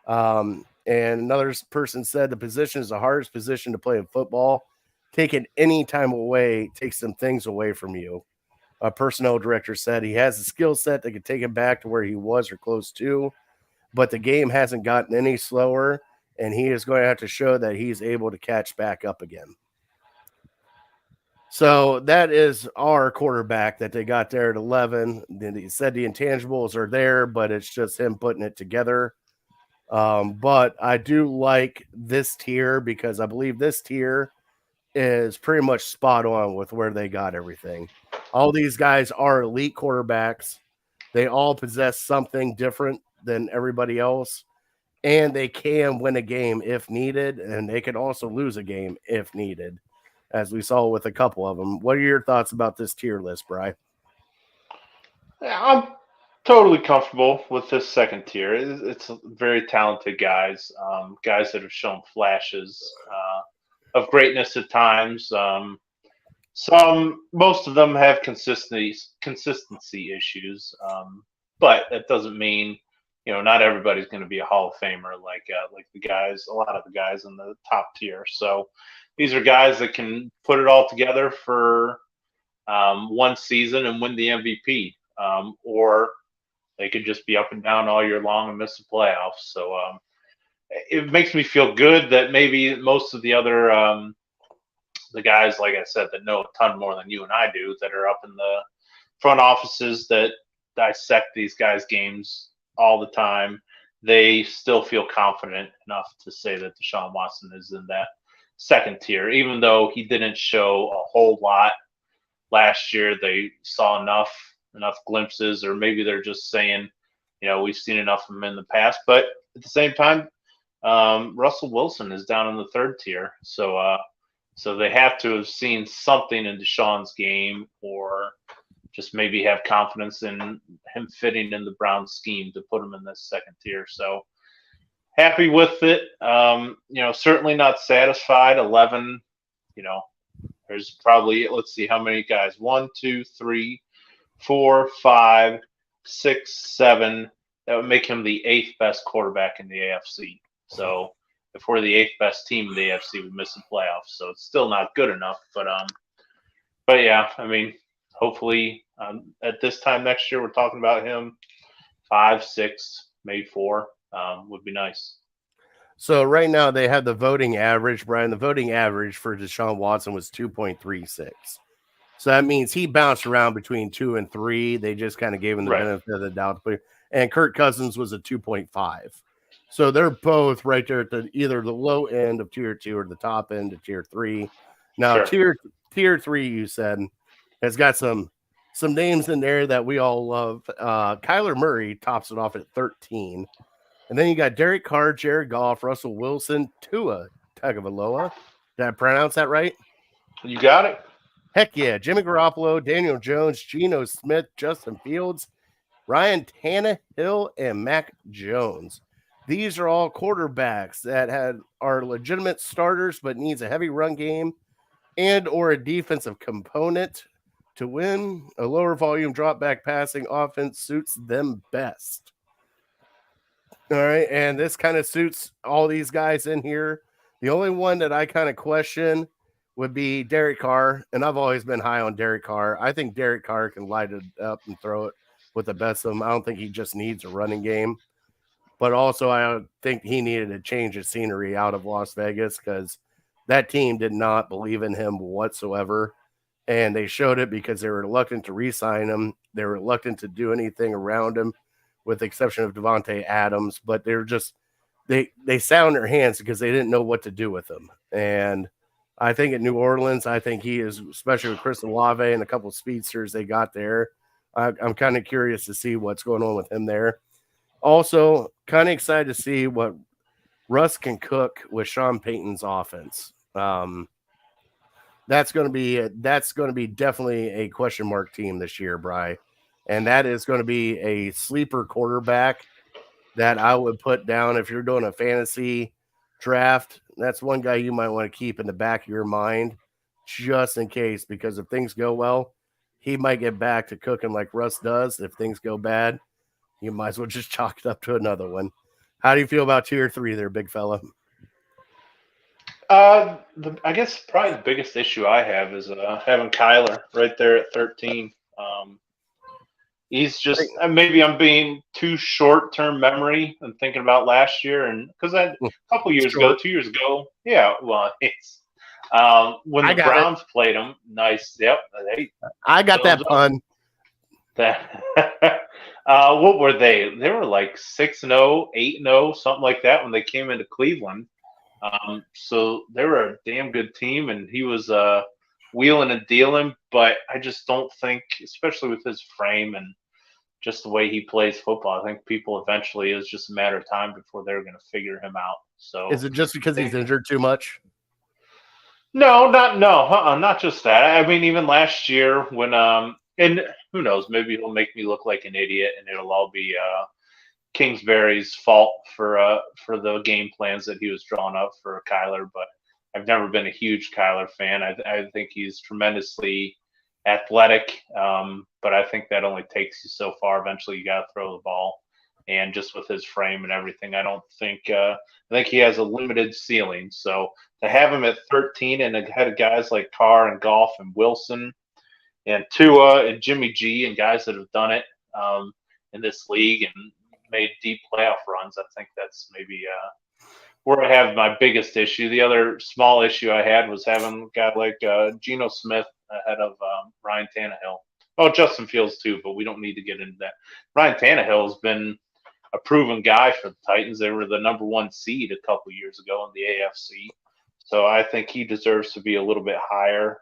And another person said the position is the hardest position to play in football. Taking any time away takes some things away from you. A personnel director said he has a skill set that could take him back to where he was or close to, but the game hasn't gotten any slower, and he is going to have to show that he's able to catch back up again. So that is our quarterback that they got there at 11. Then he said the intangibles are there, but it's just him putting it together. But I do like this tier because I believe this tier is pretty much spot on with where they got everything. All these guys are elite quarterbacks. They all possess something different than everybody else. and they can win a game if needed, and they could also lose a game if needed, as we saw with a couple of them. What are your thoughts about this tier list, Bri? Yeah, I'm totally comfortable with this second tier. It's very talented guys, guys that have shown flashes of greatness at times. Most of them have consistency issues, but that doesn't mean not everybody's going to be a Hall of Famer like the guys, a lot of the guys in the top tier. So these are guys that can put it all together for one season and win the MVP, or they could just be up and down all year long and miss the playoffs. So it makes me feel good that maybe most of the other the guys, like I said, that know a ton more than you and I do, that are up in the front offices that dissect these guys' games all the time, they still feel confident enough to say that Deshaun Watson is in that second tier, even though he didn't show a whole lot last year. They saw enough glimpses, or maybe they're just saying, we've seen enough of him in the past. But at the same time, Russell Wilson is down in the third tier, so they have to have seen something in Deshaun's game, or just maybe have confidence in him fitting in the Browns scheme to put him in this second tier. So happy with it. Certainly not satisfied. 11, there's probably, let's see how many guys. 1, 2, 3, 4, 5, 6, 7. That would make him the 8th best quarterback in the AFC. So if we're the 8th best team in the AFC, we miss the playoffs. So it's still not good enough. But yeah, I mean, hopefully at this time next year, we're talking about him 5, 6, maybe 4 would be nice. So right now they have the voting average, Brian. The voting average for Deshaun Watson was 2.36. So that means he bounced around between 2 and 3. They just kind of gave him the benefit of the doubt. And Kirk Cousins was a 2.5. So they're both right there at either the low end of tier 2 or the top end of tier 3. Now, tier 3, you said, has got some names in there that we all love. Kyler Murray tops it off at 13. And then you got Derek Carr, Jared Goff, Russell Wilson, Tua Tagovailoa. Did I pronounce that right? You got it. Heck yeah. Jimmy Garoppolo, Daniel Jones, Geno Smith, Justin Fields, Ryan Tannehill, and Mac Jones. These are all quarterbacks that are legitimate starters but needs a heavy run game and or a defensive component to win. A lower volume drop back passing offense suits them best. All right, and this kind of suits all these guys in here. The only one that I kind of question would be Derek Carr, and I've always been high on Derek Carr. I think Derek Carr can light it up and throw it with the best of them. I don't think he just needs a running game. But also, I think he needed a change of scenery out of Las Vegas because that team did not believe in him whatsoever. And they showed it because they were reluctant to re-sign him. They were reluctant to do anything around him, with the exception of Devontae Adams. But they're just they sat on their hands because they didn't know what to do with him. And I think at New Orleans, I think he is, especially with Chris Olave and a couple of speedsters they got there. I'm kind of curious to see what's going on with him there. Also, kind of excited to see what Russ can cook with Sean Payton's offense. That's going to be definitely a question mark team this year, Bri. And that is going to be a sleeper quarterback that I would put down if you're doing a fantasy draft. That's one guy you might want to keep in the back of your mind just in case, because if things go well, he might get back to cooking like Russ does. If things go bad, you might as well just chalk it up to another one. How do you feel about tier 3 there, big fella? I guess probably the biggest issue I have is having Kyler right there at 13. He's just, maybe I'm being too short-term memory and thinking about last year, and because a couple years ago, 2 years ago, yeah, well, it's when the Browns played them. Nice, yep. I got that pun. What were they? They were like 6-0, 8-0, something like that when they came into Cleveland. So they were a damn good team, and he was wheeling and dealing. But I just don't think, especially with his frame and just the way he plays football. I think people eventually, it's just a matter of time before they're going to figure him out. So Is it just because he's injured too much? Not just that. I mean, even last year when and who knows, maybe he'll make me look like an idiot, and it'll all be Kingsbury's fault for the game plans that he was drawing up for Kyler. But I've never been a huge Kyler fan. I think he's tremendously athletic, but I think that only takes you so far. Eventually, you got to throw the ball, and just with his frame and everything, I think he has a limited ceiling. So to have him at 13 and ahead of guys like Carr and Goff and Wilson and Tua and Jimmy G and guys that have done it in this league and made deep playoff runs, I think that's maybe where I have my biggest issue. The other small issue I had was having a guy like Geno Smith ahead of Ryan Tannehill. Oh, Justin Fields too, but we don't need to get into that. Ryan Tannehill has been a proven guy for the Titans. They were the number 1 seed a couple years ago in the AFC. So I think he deserves to be a little bit higher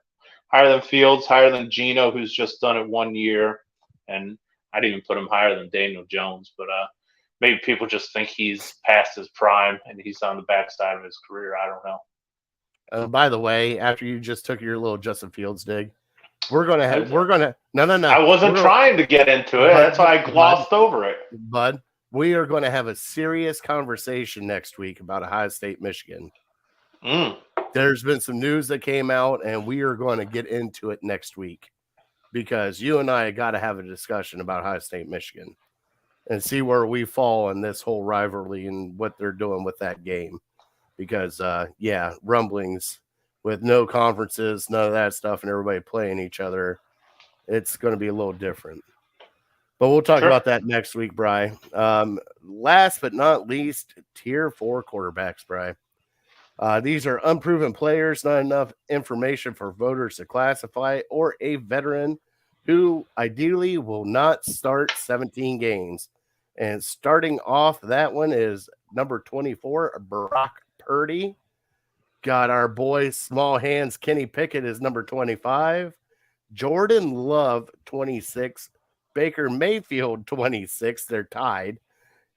than Fields, higher than Geno, who's just done it 1 year. And I'd even put him higher than Daniel Jones. But maybe people just think he's past his prime and he's on the backside of his career. I don't know. By the way, after you just took your little Justin Fields dig, no. I wasn't trying to get into it. That's why I glossed over it. Bud, we are going to have a serious conversation next week about Ohio State, Michigan. There's been some news that came out, and we are going to get into it next week because you and I got to have a discussion about Ohio State, Michigan and see where we fall in this whole rivalry and what they're doing with that game. Because, rumblings with no conferences, none of that stuff, and everybody playing each other, it's going to be a little different. But we'll talk about that next week, Bri. Last but not least, Tier 4 quarterbacks, Bri. These are unproven players, not enough information for voters to classify, or a veteran who ideally will not start 17 games. And starting off, that one is number 24, Brock Purdy. Got our boy, small hands, Kenny Pickett is number 25. Jordan Love, 26. Baker Mayfield, 26. They're tied.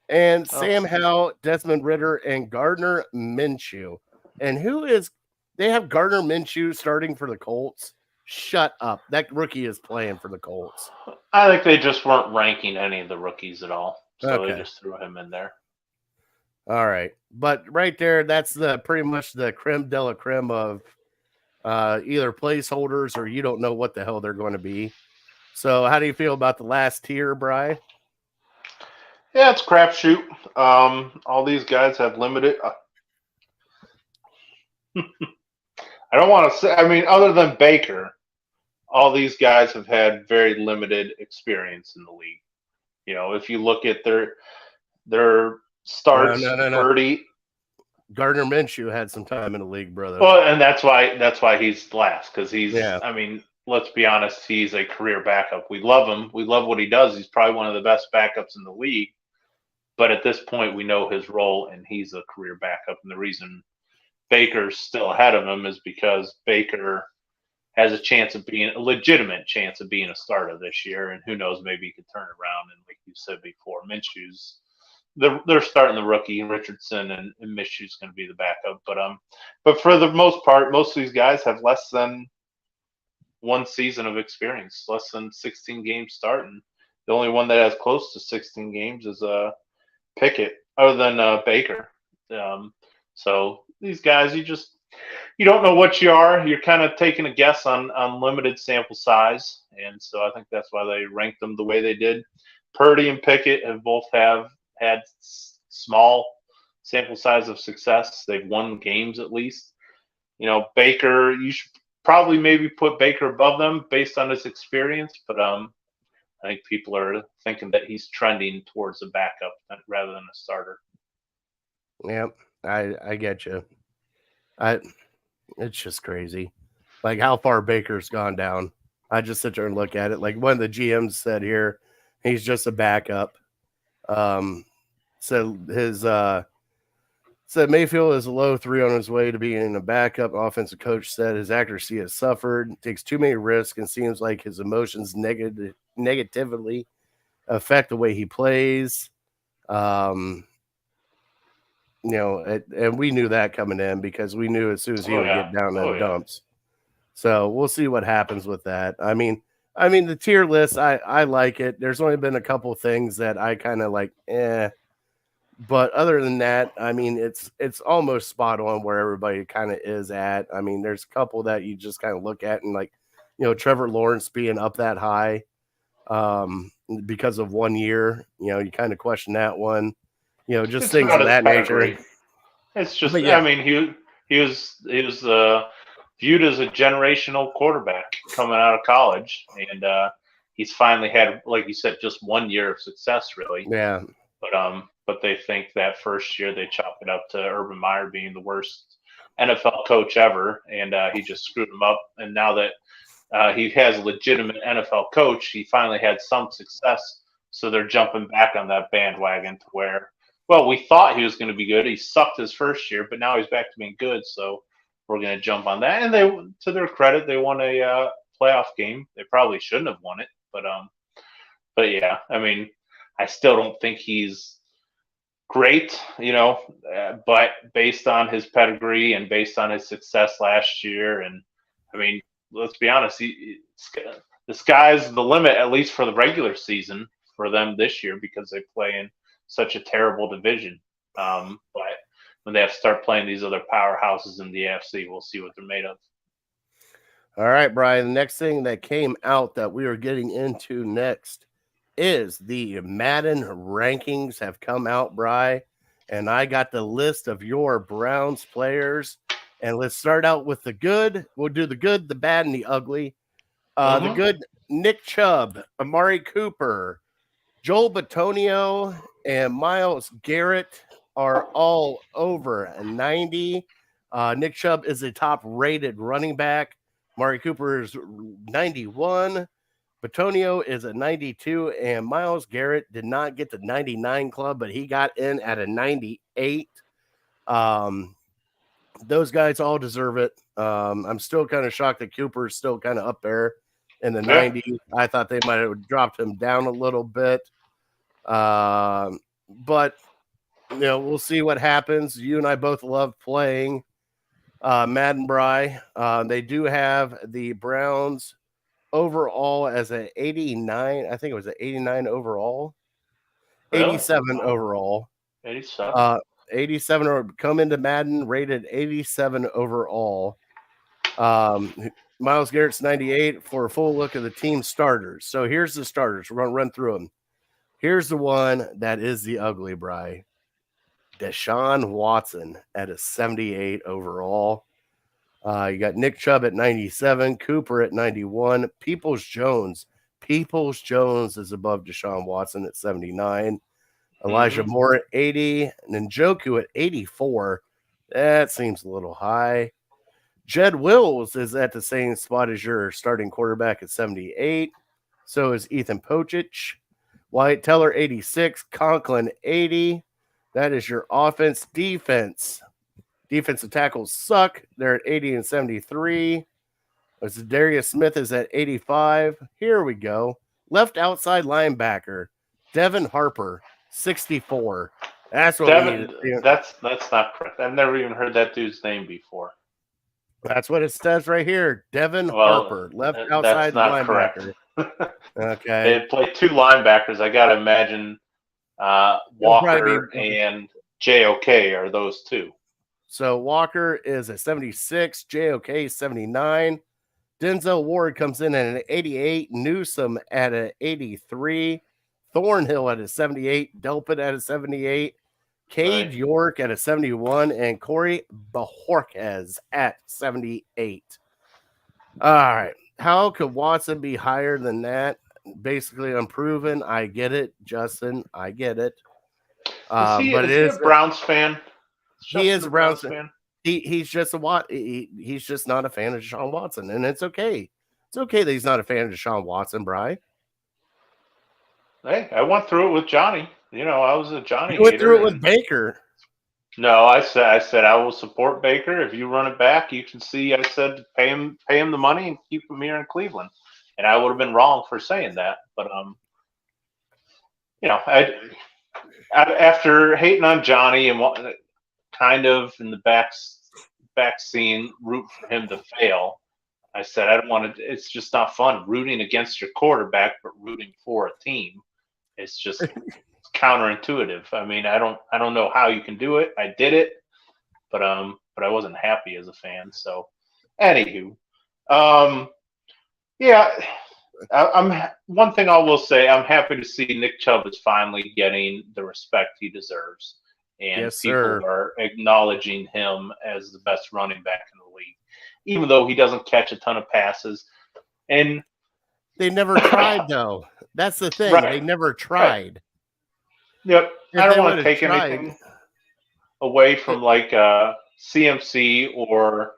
And Sam Howell, Desmond Ridder, and Gardner Minshew. And they have Gardner Minshew starting for the Colts. Shut up. That rookie is playing for the Colts. I think they just weren't ranking any of the rookies at all. So They just threw him in there. All right. But right there, that's pretty much the creme de la creme of either placeholders or you don't know what the hell they're going to be. So how do you feel about the last tier, Bri? Yeah, it's crapshoot. All these guys have limited. I don't want to say. I mean, other than Baker, all these guys have had very limited experience in the league. You know, if you look at their starts, Purdy, Gardner Minshew had some time in the league, brother. Well, and that's why he's last, because he's. Yeah. I mean, let's be honest. He's a career backup. We love him. We love what he does. He's probably one of the best backups in the league. But at this point, we know his role, and he's a career backup. And the reason Baker's still ahead of him is because Baker has a legitimate chance of being a starter this year. And who knows, maybe he could turn it around. And like you said before, Minshew's. They're starting the rookie Richardson, and Minshew's going to be the backup. But for the most part, most of these guys have less than one season of experience, less than 16 games starting. The only one that has close to 16 games is Pickett, other than Baker. So these guys, you don't know what you are. You're kind of taking a guess on limited sample size, and so I think that's why they ranked them the way they did. Purdy and Pickett have both had small sample size of success. They've won games at least. You know, Baker, you should probably maybe put Baker above them based on his experience, but I think people are thinking that he's trending towards a backup rather than a starter. Yep, I get you. It's just crazy. Like how far Baker's gone down. I just sit there and look at it. Like one of the GMs said here, he's just a backup. So said Mayfield is a low 3 on his way to being a backup. Offensive coach said his accuracy has suffered, takes too many risks, and seems like his emotions negatively affect the way he plays. And we knew that coming in because we knew as soon as he would get down in dumps. So we'll see what happens with that. I mean, the tier list, I like it. There's only been a couple things that I kind of like, but other than that, I mean, it's almost spot on where everybody kind of is at. I mean, there's a couple that you just kind of look at and like, Trevor Lawrence being up that high because of 1 year, you kind of question that one, just It's things not of his that pedigree. nature. It's just, But yeah. I mean, he was viewed as a generational quarterback coming out of college, and he's finally had, like you said, just 1 year of success, really. Yeah. But they think that first year they chopped it up to Urban Meyer being the worst NFL coach ever, and he just screwed him up. And now that he has a legitimate NFL coach, he finally had some success, so they're jumping back on that bandwagon to where, well, we thought he was going to be good. He sucked his first year, but now he's back to being good, so we're going to jump on that. And they, to their credit, they won a playoff game. They probably shouldn't have won it, but yeah, I mean, I still don't think he's great, but based on his pedigree and based on his success last year, and I mean, let's be honest, the sky's the limit, at least for the regular season for them this year, because they play in such a terrible division. But when they have to start playing these other powerhouses in the AFC, we'll see what they're made of. All right, Brian, the next thing that came out that we are getting into next is the Madden rankings have come out, Bri, and I got the list of your Browns players. And let's start out with the good. We'll do the good, the bad, and the ugly. The good, Nick Chubb, Amari Cooper, Joel Bitonio, and Myles Garrett are all over a 90. Nick Chubb is a top-rated running back. Amari Cooper is 91. Bitonio is a 92, and Myles Garrett did not get the 99 club, but he got in at a 98. Those guys all deserve it. I'm still kind of shocked that Cooper's still kind of up there in the 90s. I thought they might have dropped him down a little bit. But, we'll see what happens. You and I both love playing Madden, Bri. They do have the Browns overall as an 89. I think it was an 89 overall. Really? 87 overall. 87. 87 or come into Madden rated 87 overall. Myles Garrett's 98 for a full look of the team starters. So here's the starters. We're going to run through them. Here's the one that is the ugly, Bri. Deshaun Watson at a 78 overall. You got Nick Chubb at 97, Cooper at 91, Peoples-Jones. Peoples-Jones is above Deshaun Watson at 79. Elijah Moore at 80, and Njoku at 84. That seems a little high. Jed Wills is at the same spot as your starting quarterback at 78. So is Ethan Pocic. Wyatt Teller, 86. Conklin, 80. That is your offense. Defense. Defensive tackles suck. They're at 80 and 73. Darius Smith is at 85. Here we go. Left outside linebacker, Devin Harper, 64. That's what we need to see. That's not correct. I've never even heard that dude's name before. That's what it says right here. Devin Harper, left outside linebacker. Okay. They play two linebackers. I got to imagine Walker and JOK are those two. So Walker is a 76, JOK 79. Denzel Ward comes in at an 88, Newsome at an 83, Thornhill at a 78, Delpit at a 78, Cade York at a 71, and Corey Bajorquez at 78. All right. How could Watson be higher than that? Basically unproven. I get it, Justin. I get it. But it is a Browns fan. He is a Browns fan. He's just he's just not a fan of Deshaun Watson, and it's okay. It's okay that he's not a fan of Deshaun Watson, Bri. Hey, I went through it with Johnny. I was a Johnny. You went through it with Baker. No, I said I will support Baker if you run it back. You can see I said pay him the money and keep him here in Cleveland, and I would have been wrong for saying that. But After hating on Johnny and kind of in the back scene root for him to fail, I said I don't want to. It's just not fun rooting against your quarterback, but rooting for a team. It's just counterintuitive. I mean, I don't know how you can do it. I did it, but I wasn't happy as a fan. So, anywho, yeah. I'm one thing I will say. I'm happy to see Nick Chubb is finally getting the respect he deserves, and Yes, people sir. are acknowledging him as the best running back in the league, even though he doesn't catch a ton of passes. And They never tried, though. That's the thing. Right. They never Right. tried. Yep, If I don't they want would to have take tried, anything away from like CMC or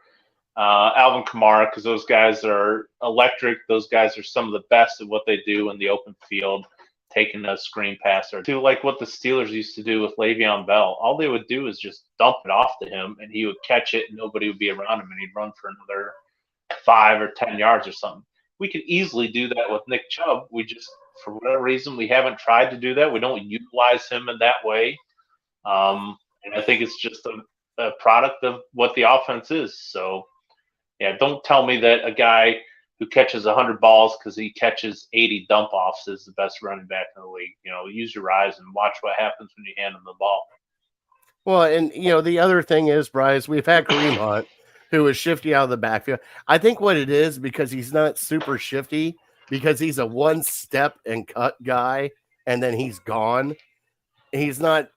Alvin Kamara, because those guys are electric. Those guys are some of the best at what they do in the open field, taking a screen pass or two, like what the Steelers used to do with Le'Veon Bell. All they would do is just dump it off to him, and he would catch it, and nobody would be around him, and he'd run for another 5 or 10 yards or something. We could easily do that with Nick Chubb. We just, for whatever reason, we haven't tried to do that. We don't utilize him in that way. And I think it's just a product of what the offense is. So, yeah, don't tell me that a guy who catches 100 balls because he catches 80 dump offs is the best running back in the league. Use your eyes and watch what happens when you hand him the ball. well, and the other thing is, Bryce, we've had Kareem Hunt, who is shifty out of the backfield. I think what it is because he's not super shifty, because he's a one step and cut guy, and then he's gone. He's not,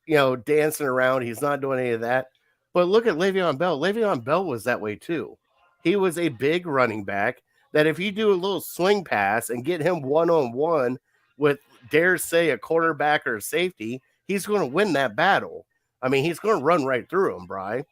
dancing around. He's not doing any of that. But look at Le'Veon Bell. Le'Veon Bell was that way too. He was a big running back that if you do a little swing pass and get him one-on-one with, dare say, a quarterback or a safety, he's going to win that battle. I mean, he's going to run right through him, Bri.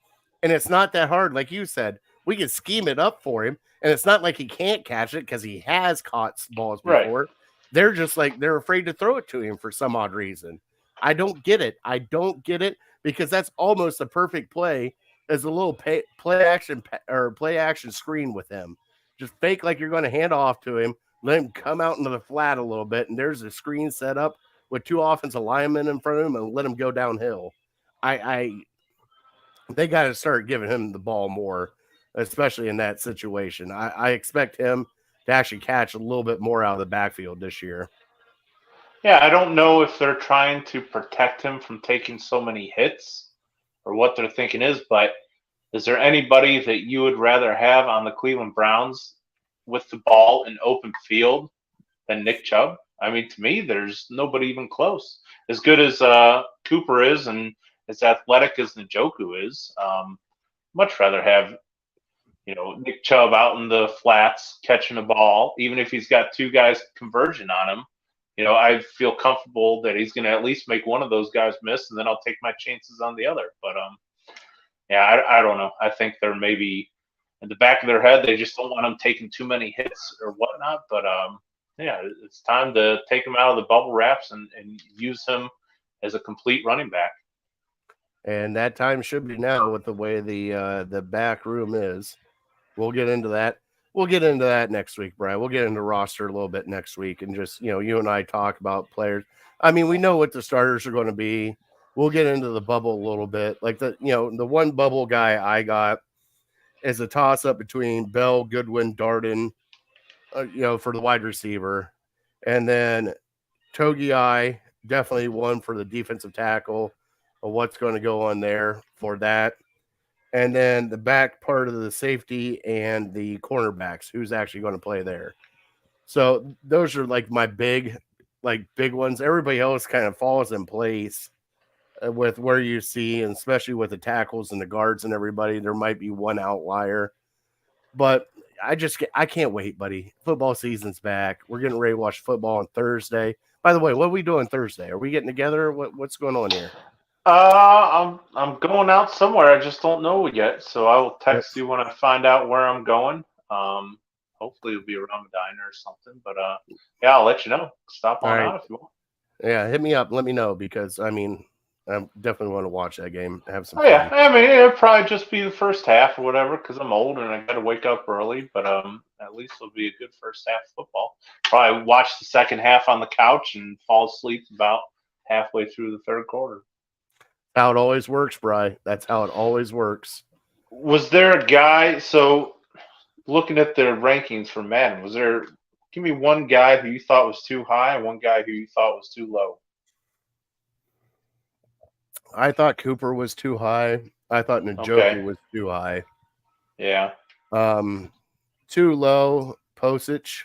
And it's not that hard. Like you said, we can scheme it up for him. And it's not like he can't catch it because he has caught balls before. Right. They're just like, they're afraid to throw it to him for some odd reason. I don't get it. I don't get it because that's almost a perfect play as a little play action screen with him. Just fake like you're going to hand off to him, let him come out into the flat a little bit, and there's a screen set up with 2 offensive linemen in front of him and let him go downhill. They got to start giving him the ball more, especially in that situation. I expect him to actually catch a little bit more out of the backfield this year. Yeah, I don't know if they're trying to protect him from taking so many hits or what they're thinking is, but is there anybody that you would rather have on the Cleveland Browns with the ball in open field than Nick Chubb? I mean, to me, there's nobody even close. As good as Cooper is and as athletic as Njoku is, much rather have Nick Chubb out in the flats catching a ball, even if he's got 2 guys converging on him. I feel comfortable that he's going to at least make one of those guys miss, and then I'll take my chances on the other. But yeah, I don't know. I think they're maybe in the back of their head they just don't want him taking too many hits or whatnot. But yeah, it's time to take him out of the bubble wraps and use him as a complete running back. And that time should be now with the way the back room is. We'll get into that. We'll get into that next week, Brian. We'll get into roster a little bit next week and just, you and I talk about players. I mean, we know what the starters are going to be. We'll get into the bubble a little bit. Like the one bubble guy I got is a toss up between Bell, Goodwin, Darden, for the wide receiver. And then Togiai, definitely one for the defensive tackle of what's going to go on there for that. And then the back part of the safety and the cornerbacks, who's actually going to play there. So those are like my big ones. Everybody else kind of falls in place with where you see, and especially with the tackles and the guards and everybody, there might be one outlier. But I can't wait, buddy. Football season's back. We're getting ready to watch football on Thursday. By the way, what are we doing Thursday? Are we getting together? What's going on here? I'm going out somewhere. I just don't know yet, so I will text you when I find out where I'm going. Hopefully it'll be around the diner or something. But yeah, I'll let you know. Stop on out if you want. Yeah, hit me up. Let me know because I definitely want to watch that game. Have some fun. Yeah, I mean, it'll probably just be the first half or whatever because I'm old and I got to wake up early. But at least it'll be a good first half of football. Probably watch the second half on the couch and fall asleep about halfway through the third quarter. How it always works, Bry. That's how it always works. Was there a guy? So looking at their rankings for Madden, give me one guy who you thought was too high and one guy who you thought was too low? I thought Cooper was too high. I thought Njoku was too high. Yeah. Too low, Posich.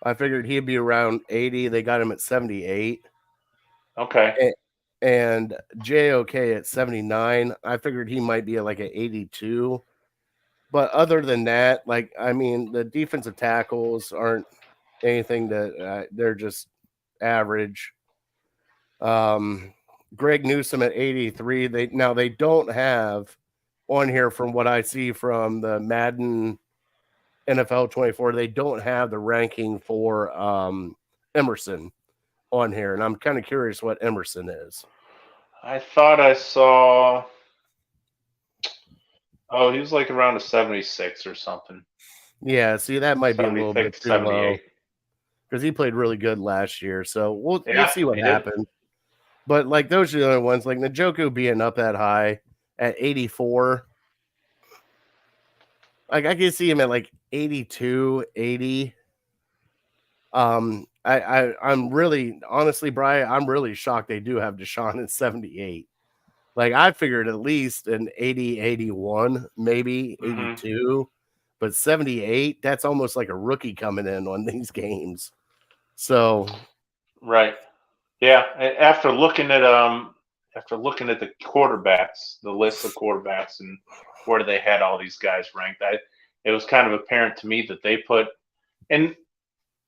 I figured he'd be around 80. They got him at 78. Okay. And JOK at 79. I figured he might be at like an 82. But other than that, the defensive tackles aren't anything that they're just average. Greg Newsome at 83. They don't have on here, from what I see from the Madden NFL 24, they don't have the ranking for Emerson on here, and I'm kind of curious what Emerson is. I thought I saw. Oh, he was like around a 76 or something. Yeah, see, that might be a little bit too low because he played really good last year. So we'll see what happens. But like those are the other ones, like Njoku being up that high at 84. Like I can see him at like 82, 80. I'm really, honestly, Brian, I'm really shocked they do have Deshaun at 78. Like I figured at least an 80, 81, maybe 82, but 78, that's almost like a rookie coming in on these games. So, right. Yeah. After looking at the quarterbacks, the list of quarterbacks and where they had all these guys ranked, it was kind of apparent to me that they put, and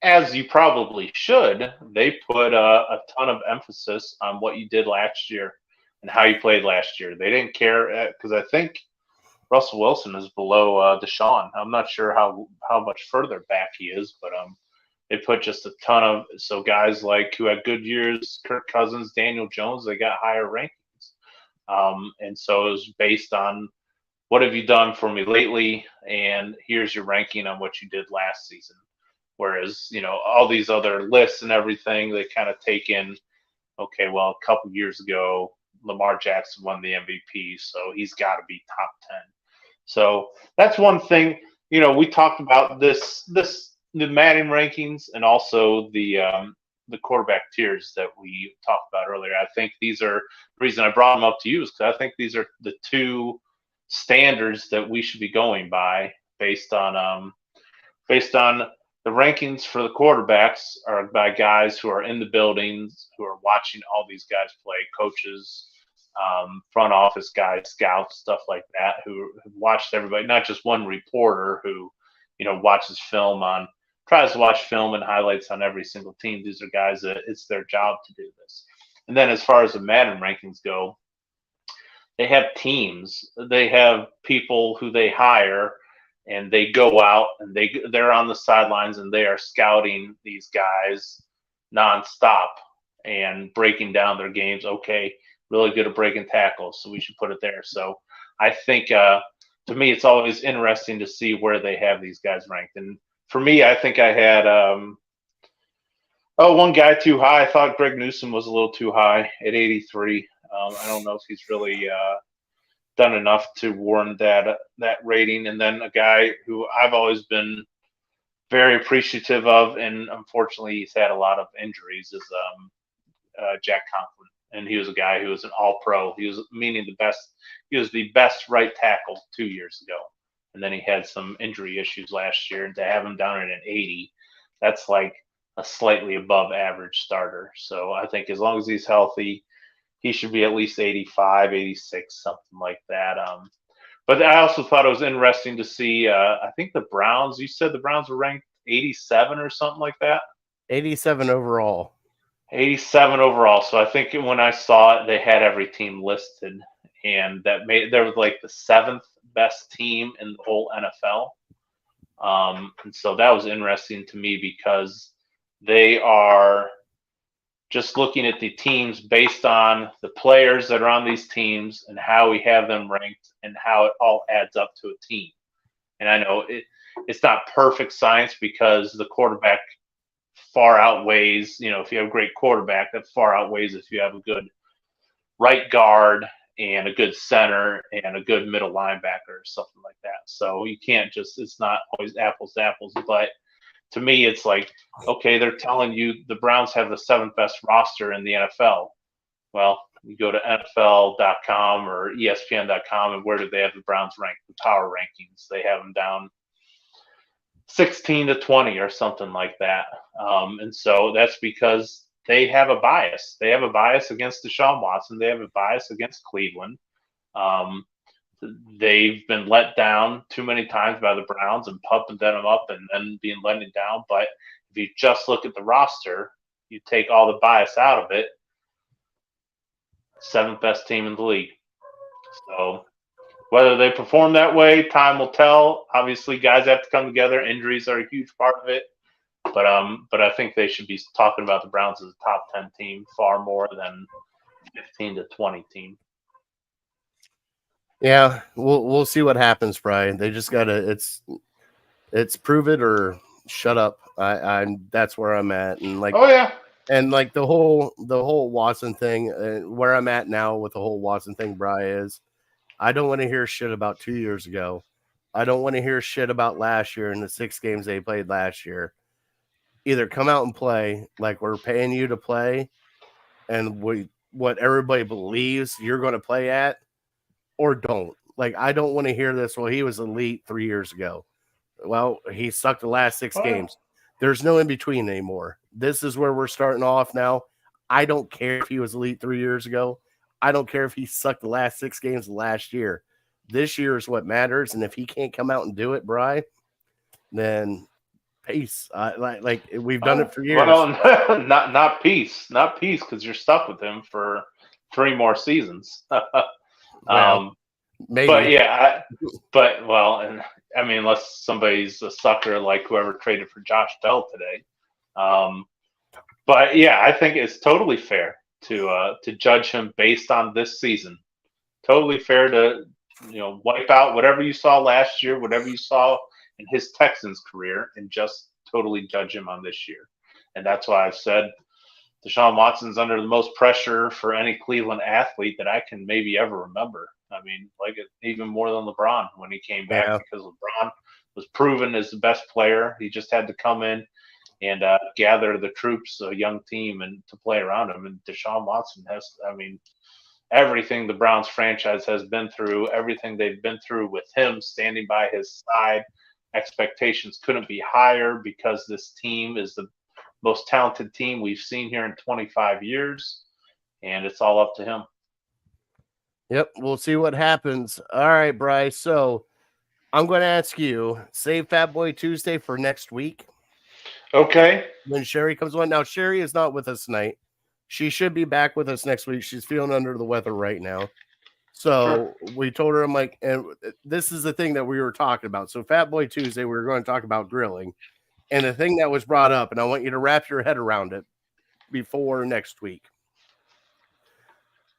as you probably should, they put a ton of emphasis on what you did last year and how you played last year. They didn't care because I think Russell Wilson is below Deshaun. I'm not sure how much further back he is, but they put just a ton of guys like who had good years, Kirk Cousins, Daniel Jones, they got higher rankings. And so it was based on what have you done for me lately, and here's your ranking on what you did last season. Whereas, all these other lists and everything, they kind of take in, okay, well, a couple years ago, Lamar Jackson won the MVP, so he's got to be top 10. So that's one thing. We talked about the Madden rankings and also the quarterback tiers that we talked about earlier. I think these are the reason I brought them up to you is because I think these are the two standards that we should be going by based on the rankings for the quarterbacks are by guys who are in the buildings, who are watching all these guys play, coaches, front office guys, scouts, stuff like that, who have watched everybody, not just one reporter who, tries to watch film and highlights on every single team. These are guys that it's their job to do this. And then as far as the Madden rankings go, they have teams. They have people who they hire, and they go out and they're on the sidelines and they are scouting these guys nonstop and breaking down their games. Okay, really good at breaking tackles, so we should put it there. So I think to me, it's always interesting to see where they have these guys ranked. And for me, I think I had one guy too high. I thought Greg Newsome was a little too high at 83. I don't know if he's really done enough to warrant that rating. And then a guy who I've always been very appreciative of, and unfortunately he's had a lot of injuries, is Jack Conklin. And he was a guy who was an all-pro. He was the best right tackle 2 years ago. And then he had some injury issues last year. And to have him down at an 80, that's like a slightly above average starter. So I think as long as he's healthy, he should be at least 85, 86, something like that. But I also thought it was interesting to see, I think the Browns, you said the Browns were ranked 87 or something like that? 87 overall. 87 overall. So I think when I saw it, they had every team listed, and there was like the seventh best team in the whole NFL. And so that was interesting to me because they are just looking at the teams based on the players that are on these teams and how we have them ranked and how it all adds up to a team. And I know it's not perfect science because the quarterback far outweighs, if you have a great quarterback, that far outweighs if you have a good right guard and a good center and a good middle linebacker or something like that. So you can't just, it's not always apples to apples. But to me, it's like, okay, they're telling you the Browns have the 7th best roster in the NFL. Well, you go to NFL.com or ESPN.com, and where do they have the Browns ranked? The power rankings. They have them down 16 to 20 or something like that. And so that's because they have a bias. They have a bias against Deshaun Watson. They have a bias against Cleveland. They've been let down too many times by the Browns and pumping them up and then being let down. But if you just look at the roster, you take all the bias out of it, 7th best team in the league. So whether they perform that way, time will tell. Obviously, guys have to come together. Injuries are a huge part of it. But I think they should be talking about the Browns as a top 10 team far more than 15 to 20 team. Yeah, we'll see what happens, Brian. They just gotta it's prove it or shut up. I'm that's where I'm at, and like and like the whole Watson thing. Where I'm at now with the whole Watson thing, Brian, is I don't want to hear shit about 2 years ago. I don't want to hear shit about last year and the 6 games they played last year. Either come out and play like we're paying you to play, and what everybody believes you're going to play at. Or don't. Like, I don't want to hear this. Well, he was elite 3 years ago. Well, he sucked the last 6 games. There's no in between anymore. This is where we're starting off now. I don't care if he was elite 3 years ago. I don't care if he sucked the last 6 games last year. This year is what matters. And if he can't come out and do it, Bri, then peace. Like we've done it for years. Well, not peace. Not peace, because you're stuck with him for 3 more seasons. Well, maybe. But yeah, and I mean, unless somebody's a sucker like whoever traded for Josh Bell today. But yeah, I think it's totally fair to judge him based on this season. Totally fair to wipe out whatever you saw last year, whatever you saw in his Texans career, and just totally judge him on this year. And that's why I've said Deshaun Watson's under the most pressure for any Cleveland athlete that I can maybe ever remember. I mean, like even more than LeBron when he came back, because LeBron was proven as the best player. He just had to come in and gather the troops, a young team, and to play around him. And Deshaun Watson has, I mean, everything the Browns franchise has been through, everything they've been through with him standing by his side, expectations couldn't be higher because this team is the most talented team we've seen here in 25 years, and it's all up to him. Yep, we'll see what happens. All right, Bryce. So I'm going to ask you, save Fat Boy Tuesday for next week. Okay. When Sherry comes on. Now, Sherry is not with us tonight. She should be back with us next week. She's feeling under the weather right now. So we told her, I'm like, and this is the thing that we were talking about. So Fat Boy Tuesday, we were going to talk about grilling. And the thing that was brought up, and I want you to wrap your head around it before next week.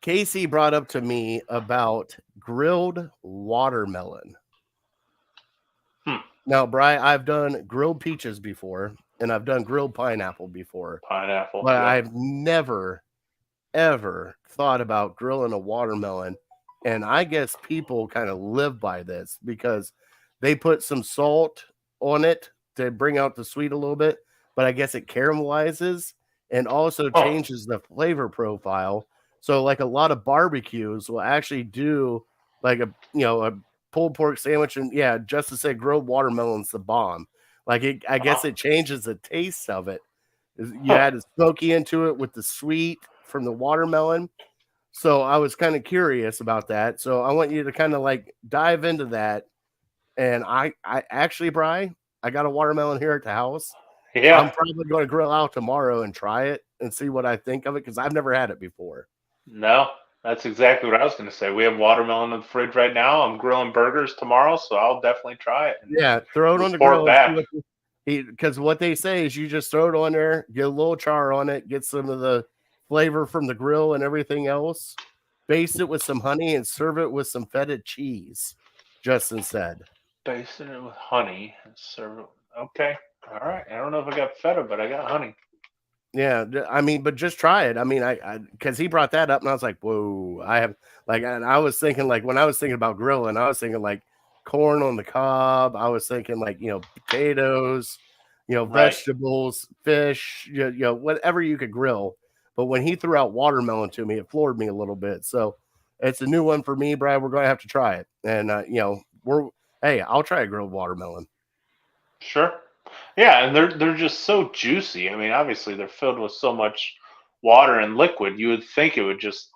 Casey brought up to me about grilled watermelon. Now, Bri, I've done grilled peaches before, and I've done grilled pineapple before. But yeah. I've never, ever thought about grilling a watermelon. And I guess people kind of live by this because they put some salt on it to bring out the sweet a little bit, but I guess it caramelizes and also changes the flavor profile. So like a lot of barbecues will actually do like a pulled pork sandwich, and just to say grilled watermelon's the bomb. Like I guess it changes the taste of it. You add a smoky into it with the sweet from the watermelon. So I was kind of curious about that. So I want you to kind of like dive into that. And I actually, Bri, I got a watermelon here at the house. Yeah. I'm probably going to grill out tomorrow and try it and see what I think of it, because I've never had it before. No, that's exactly what I was going to say. We have watermelon in the fridge right now. I'm grilling burgers tomorrow, so I'll definitely try it. Yeah, throw it on the grill. Because what they say is you just throw it on there, get a little char on it, get some of the flavor from the grill and everything else, baste it with some honey, and serve it with some feta cheese, Justin said. Basting it with honey and serve it. Okay. All right. I don't know if I got feta, but I got honey. Yeah, I mean, but just try it. I mean, I because he brought that up, and I was like, whoa, I have like, and I was thinking like when I was thinking about grilling, I was thinking like corn on the cob. I was thinking like potatoes, Right. vegetables, fish, whatever you could grill. But when he threw out watermelon to me, it floored me a little bit. So it's a new one for me, Brad. We're going to have to try it, and I'll try a grilled watermelon. Sure. Yeah, and they're just so juicy. I mean, obviously they're filled with so much water and liquid. You would think it would just,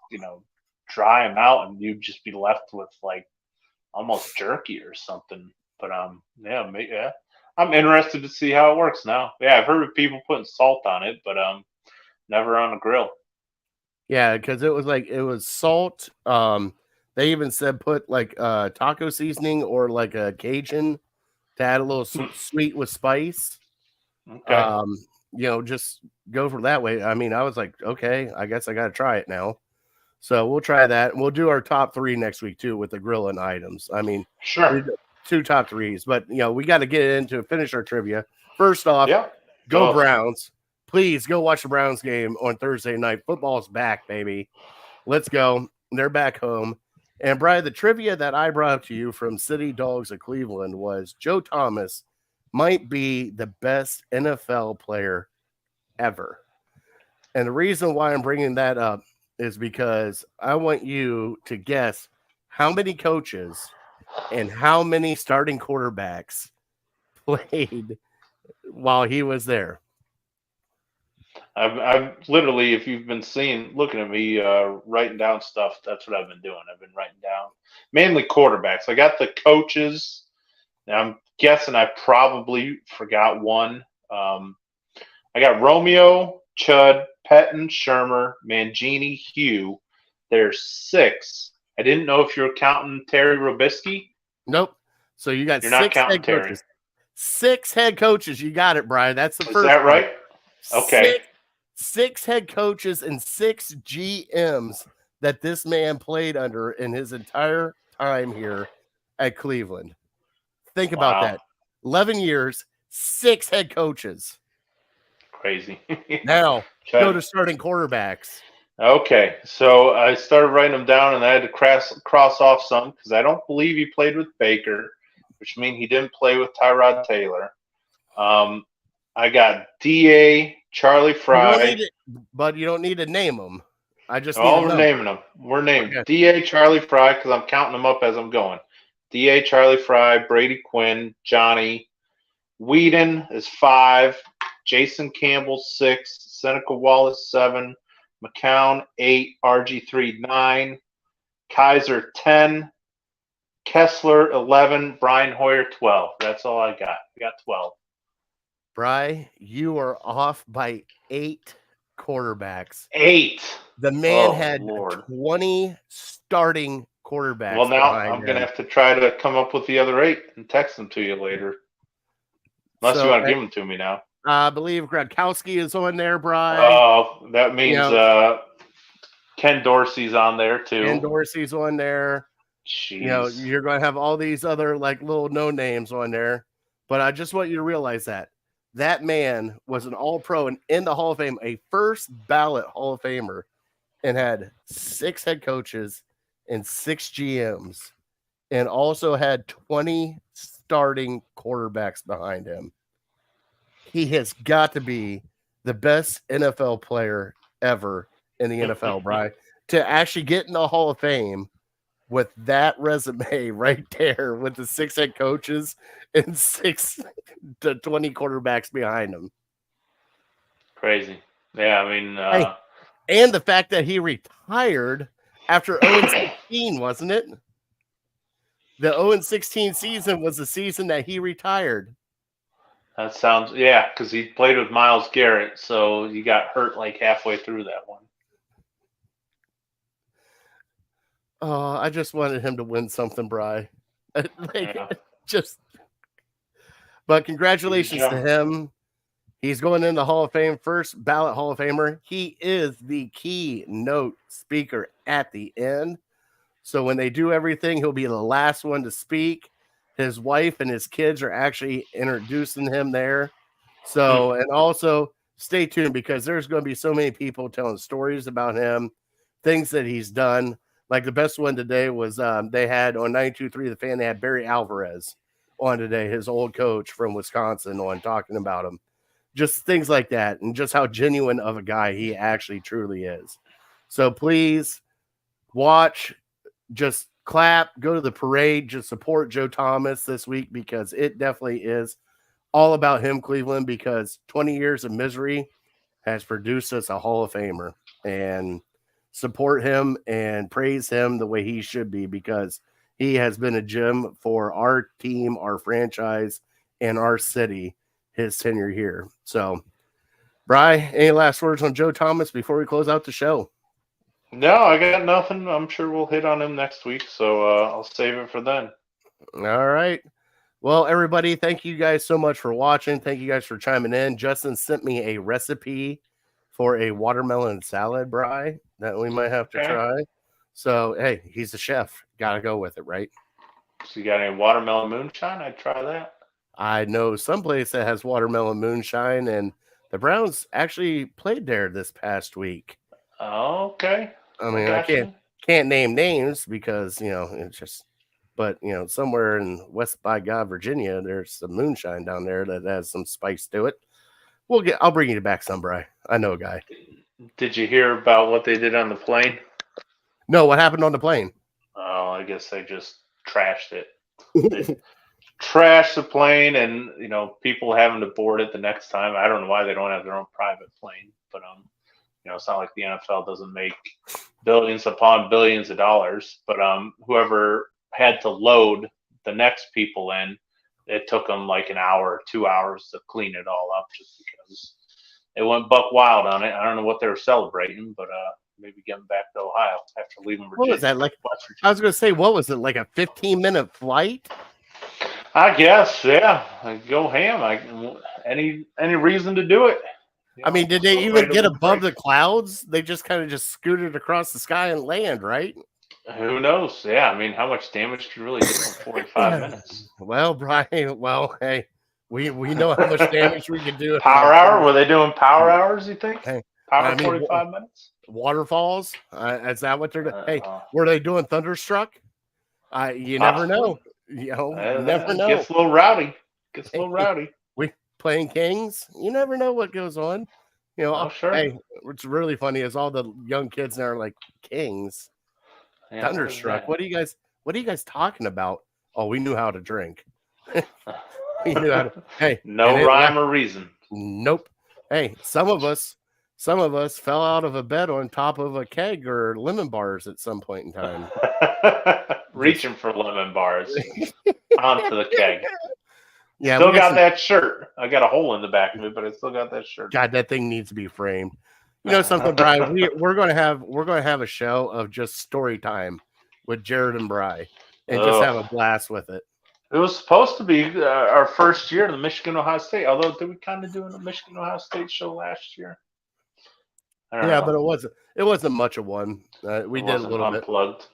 dry them out, and you'd just be left with like almost jerky or something. But yeah, yeah. I'm interested to see how it works now. Yeah, I've heard of people putting salt on it, but never on a grill. Yeah, because it was salt. They even said put like taco seasoning or like a Cajun to add a little sweet with spice. Okay. Just go for that way. I mean, I was like, okay, I guess I got to try it now. So we'll try that. We'll do our top 3 next week too with the grilling items. I mean, we Sure. did 2 top 3s, but we got to get into finish our trivia. First off, Yeah. go Go. Browns. Please go watch the Browns game on Thursday night. Football's back, baby. Let's go. They're back home. And Brian, the trivia that I brought up to you from City Dogs of Cleveland was Joe Thomas might be the best NFL player ever. And the reason why I'm bringing that up is because I want you to guess how many coaches and how many starting quarterbacks played while he was there. I've literally, if you've been looking at me, writing down stuff, that's what I've been doing. I've been writing down mainly quarterbacks. I got the coaches. Now I'm guessing I probably forgot one. I got Romeo, Chud, Pettin, Shermer, Mangini, Hugh. There's 6. I didn't know if you were counting Terry Robisky. Nope. So you got You're not 6 counting head Terry. coaches. 6 head coaches. You got it, Brian. That's the Is first that one. right? Okay. Six head coaches and 6 GMs that this man played under in his entire time here at Cleveland. Think about Wow. that. 11 years, 6 head coaches. Crazy. Now, Okay. go to starting quarterbacks. Okay, so I started writing them down, and I had to cross off some because I don't believe he played with Baker, which means he didn't play with Tyrod Taylor. I got D.A. Charlie Fry. You don't need to name them. I just need Oh, to we're know. naming them. We're naming Okay. D.A. Charlie Fry because I'm counting them up as I'm going. D.A. Charlie Fry, Brady Quinn, Johnny. Whedon is 5. Jason Campbell 6. Seneca Wallace 7. McCown 8. RG3 9. Kaiser 10. Kessler 11. Brian Hoyer 12. That's all I got. I got 12. Bry, you are off by 8 quarterbacks. 8. The man Oh, had Lord. 20 starting quarterbacks. Well, now behind I'm going to him. have to try to come up with the other 8 and text them to you later. Unless you want to give them to me now. I believe Gronkowski is on there, Bry. Oh, that means Ken Dorsey's on there too. Ken Dorsey's on there. Jeez. You're going to have all these other like little no names on there. But I just want you to realize that man was an all-pro and in the Hall of Fame, a first ballot Hall of Famer, and had 6 head coaches and 6 GMs, and also had 20 starting quarterbacks behind him. He has got to be the best NFL player ever in the NFL, Brian. To actually get in the Hall of Fame with that resume right there with the 6 head coaches and 6 to 20 quarterbacks behind him. Crazy. Yeah, I mean, and the fact that he retired after 0-16, wasn't it? The 0-16 season was the season that he retired. that sounds, because he played with Myles Garrett, so he got hurt like halfway through that one. Oh, I just wanted him to win something, Bry. But congratulations to him. He's going in the Hall of Fame, first ballot Hall of Famer. He is the keynote speaker at the end. So when they do everything, he'll be the last one to speak. His wife and his kids are actually introducing him there. So, and also stay tuned because there's going to be so many people telling stories about him, things that he's done. Like the best one today was they had on 923 The Fan, they had Barry Alvarez on today, his old coach from Wisconsin, on talking about him. Just things like that, and just how genuine of a guy he actually truly is. So please watch, just clap, go to the parade, just support Joe Thomas this week because it definitely is all about him, Cleveland, because 20 years of misery has produced us a Hall of Famer. And support him and praise him the way he should be because he has been a gem for our team, our franchise, and our city his tenure here. So, Bri, any last words on Joe Thomas before we close out the show? No, I got nothing. I'm sure we'll hit on him next week, so I'll save it for then. All right. Well, everybody, thank you guys so much for watching. Thank you guys for chiming in. Justin sent me a recipe for a watermelon salad, Bri, that we might have to try. So, hey, he's a chef. Got to go with it, right? So you got any watermelon moonshine? I'd try that. I know someplace that has watermelon moonshine, and the Browns actually played there this past week. Oh, okay. I mean, I can't name names because, it's just, but, somewhere in West by God, Virginia, there's some moonshine down there that has some spice to it. I'll bring you back some, Bri. I know a guy. Did you hear about what they did on the plane? No, what happened on the plane? Oh, I guess they just trashed it. They trashed the plane, and people having to board it the next time. I don't know why they don't have their own private plane, but it's not like the NFL doesn't make billions upon billions of dollars. But whoever had to load the next people in, it took them like an hour or 2 hours to clean it all up just because it went buck wild on it. I don't know what they were celebrating, but maybe getting back to Ohio after leaving Virginia. What was that, like? I was going to say, what was it, like a 15-minute flight? I guess, yeah. Go ham. Any reason to do it? I mean, did they even get above the clouds? They just kind of just scooted across the sky and land, right? Who knows? Yeah, I mean, how much damage can you really do in 45 minutes? Well, Brian, hey, we know how much damage we can do. Power hour? Were they doing power hours, you think? Hey, power 45 minutes? Waterfalls? Is that what they're doing? Hey, were they doing Thunderstruck? You never know. You never know. Gets a little rowdy. We playing Kings. You never know what goes on. Sure. Hey, what's really funny is all the young kids now are like, Kings, Thunderstruck. What are you guys talking about? Oh, we knew how to drink. We knew how to. Hey, no rhyme or reason. Nope. Hey, some of us fell out of a bed on top of a keg or lemon bars at some point in time. Reaching for lemon bars onto the keg. Yeah, still got that shirt. I got a hole in the back of it, but I still got that shirt. God, that thing needs to be framed. You know something, Brian? We're gonna have a show of just story time with Jared and Bri, and just have a blast with it. It was supposed to be our first year in the Michigan Ohio State. Although, did we kind of do a Michigan Ohio State show last year? Yeah, but it wasn't much of one. We did a little unplugged.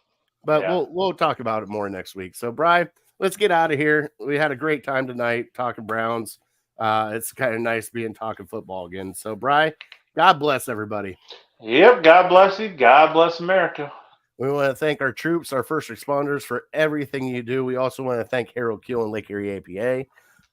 bit, but we'll talk about it more next week. So, Bri, let's get out of here. We had a great time tonight talking Browns. It's kind of nice talking football again. So, Bri, God bless everybody. Yep, God bless you. God bless America. We want to thank our troops, our first responders, for everything you do. We also want to thank Harold Kheel and Lake Erie APA,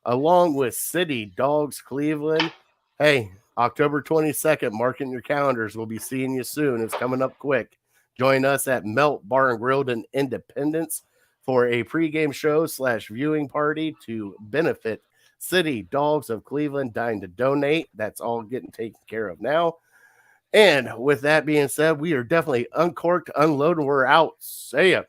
along with City Dogs Cleveland. Hey, October 22nd, mark in your calendars. We'll be seeing you soon. It's coming up quick. Join us at Melt Bar and Grilled in Independence for a pregame show / viewing party to benefit City Dogs of Cleveland, dying to donate. That's all getting taken care of now. And with that being said, we are definitely uncorked, unloaded. We're out. See ya.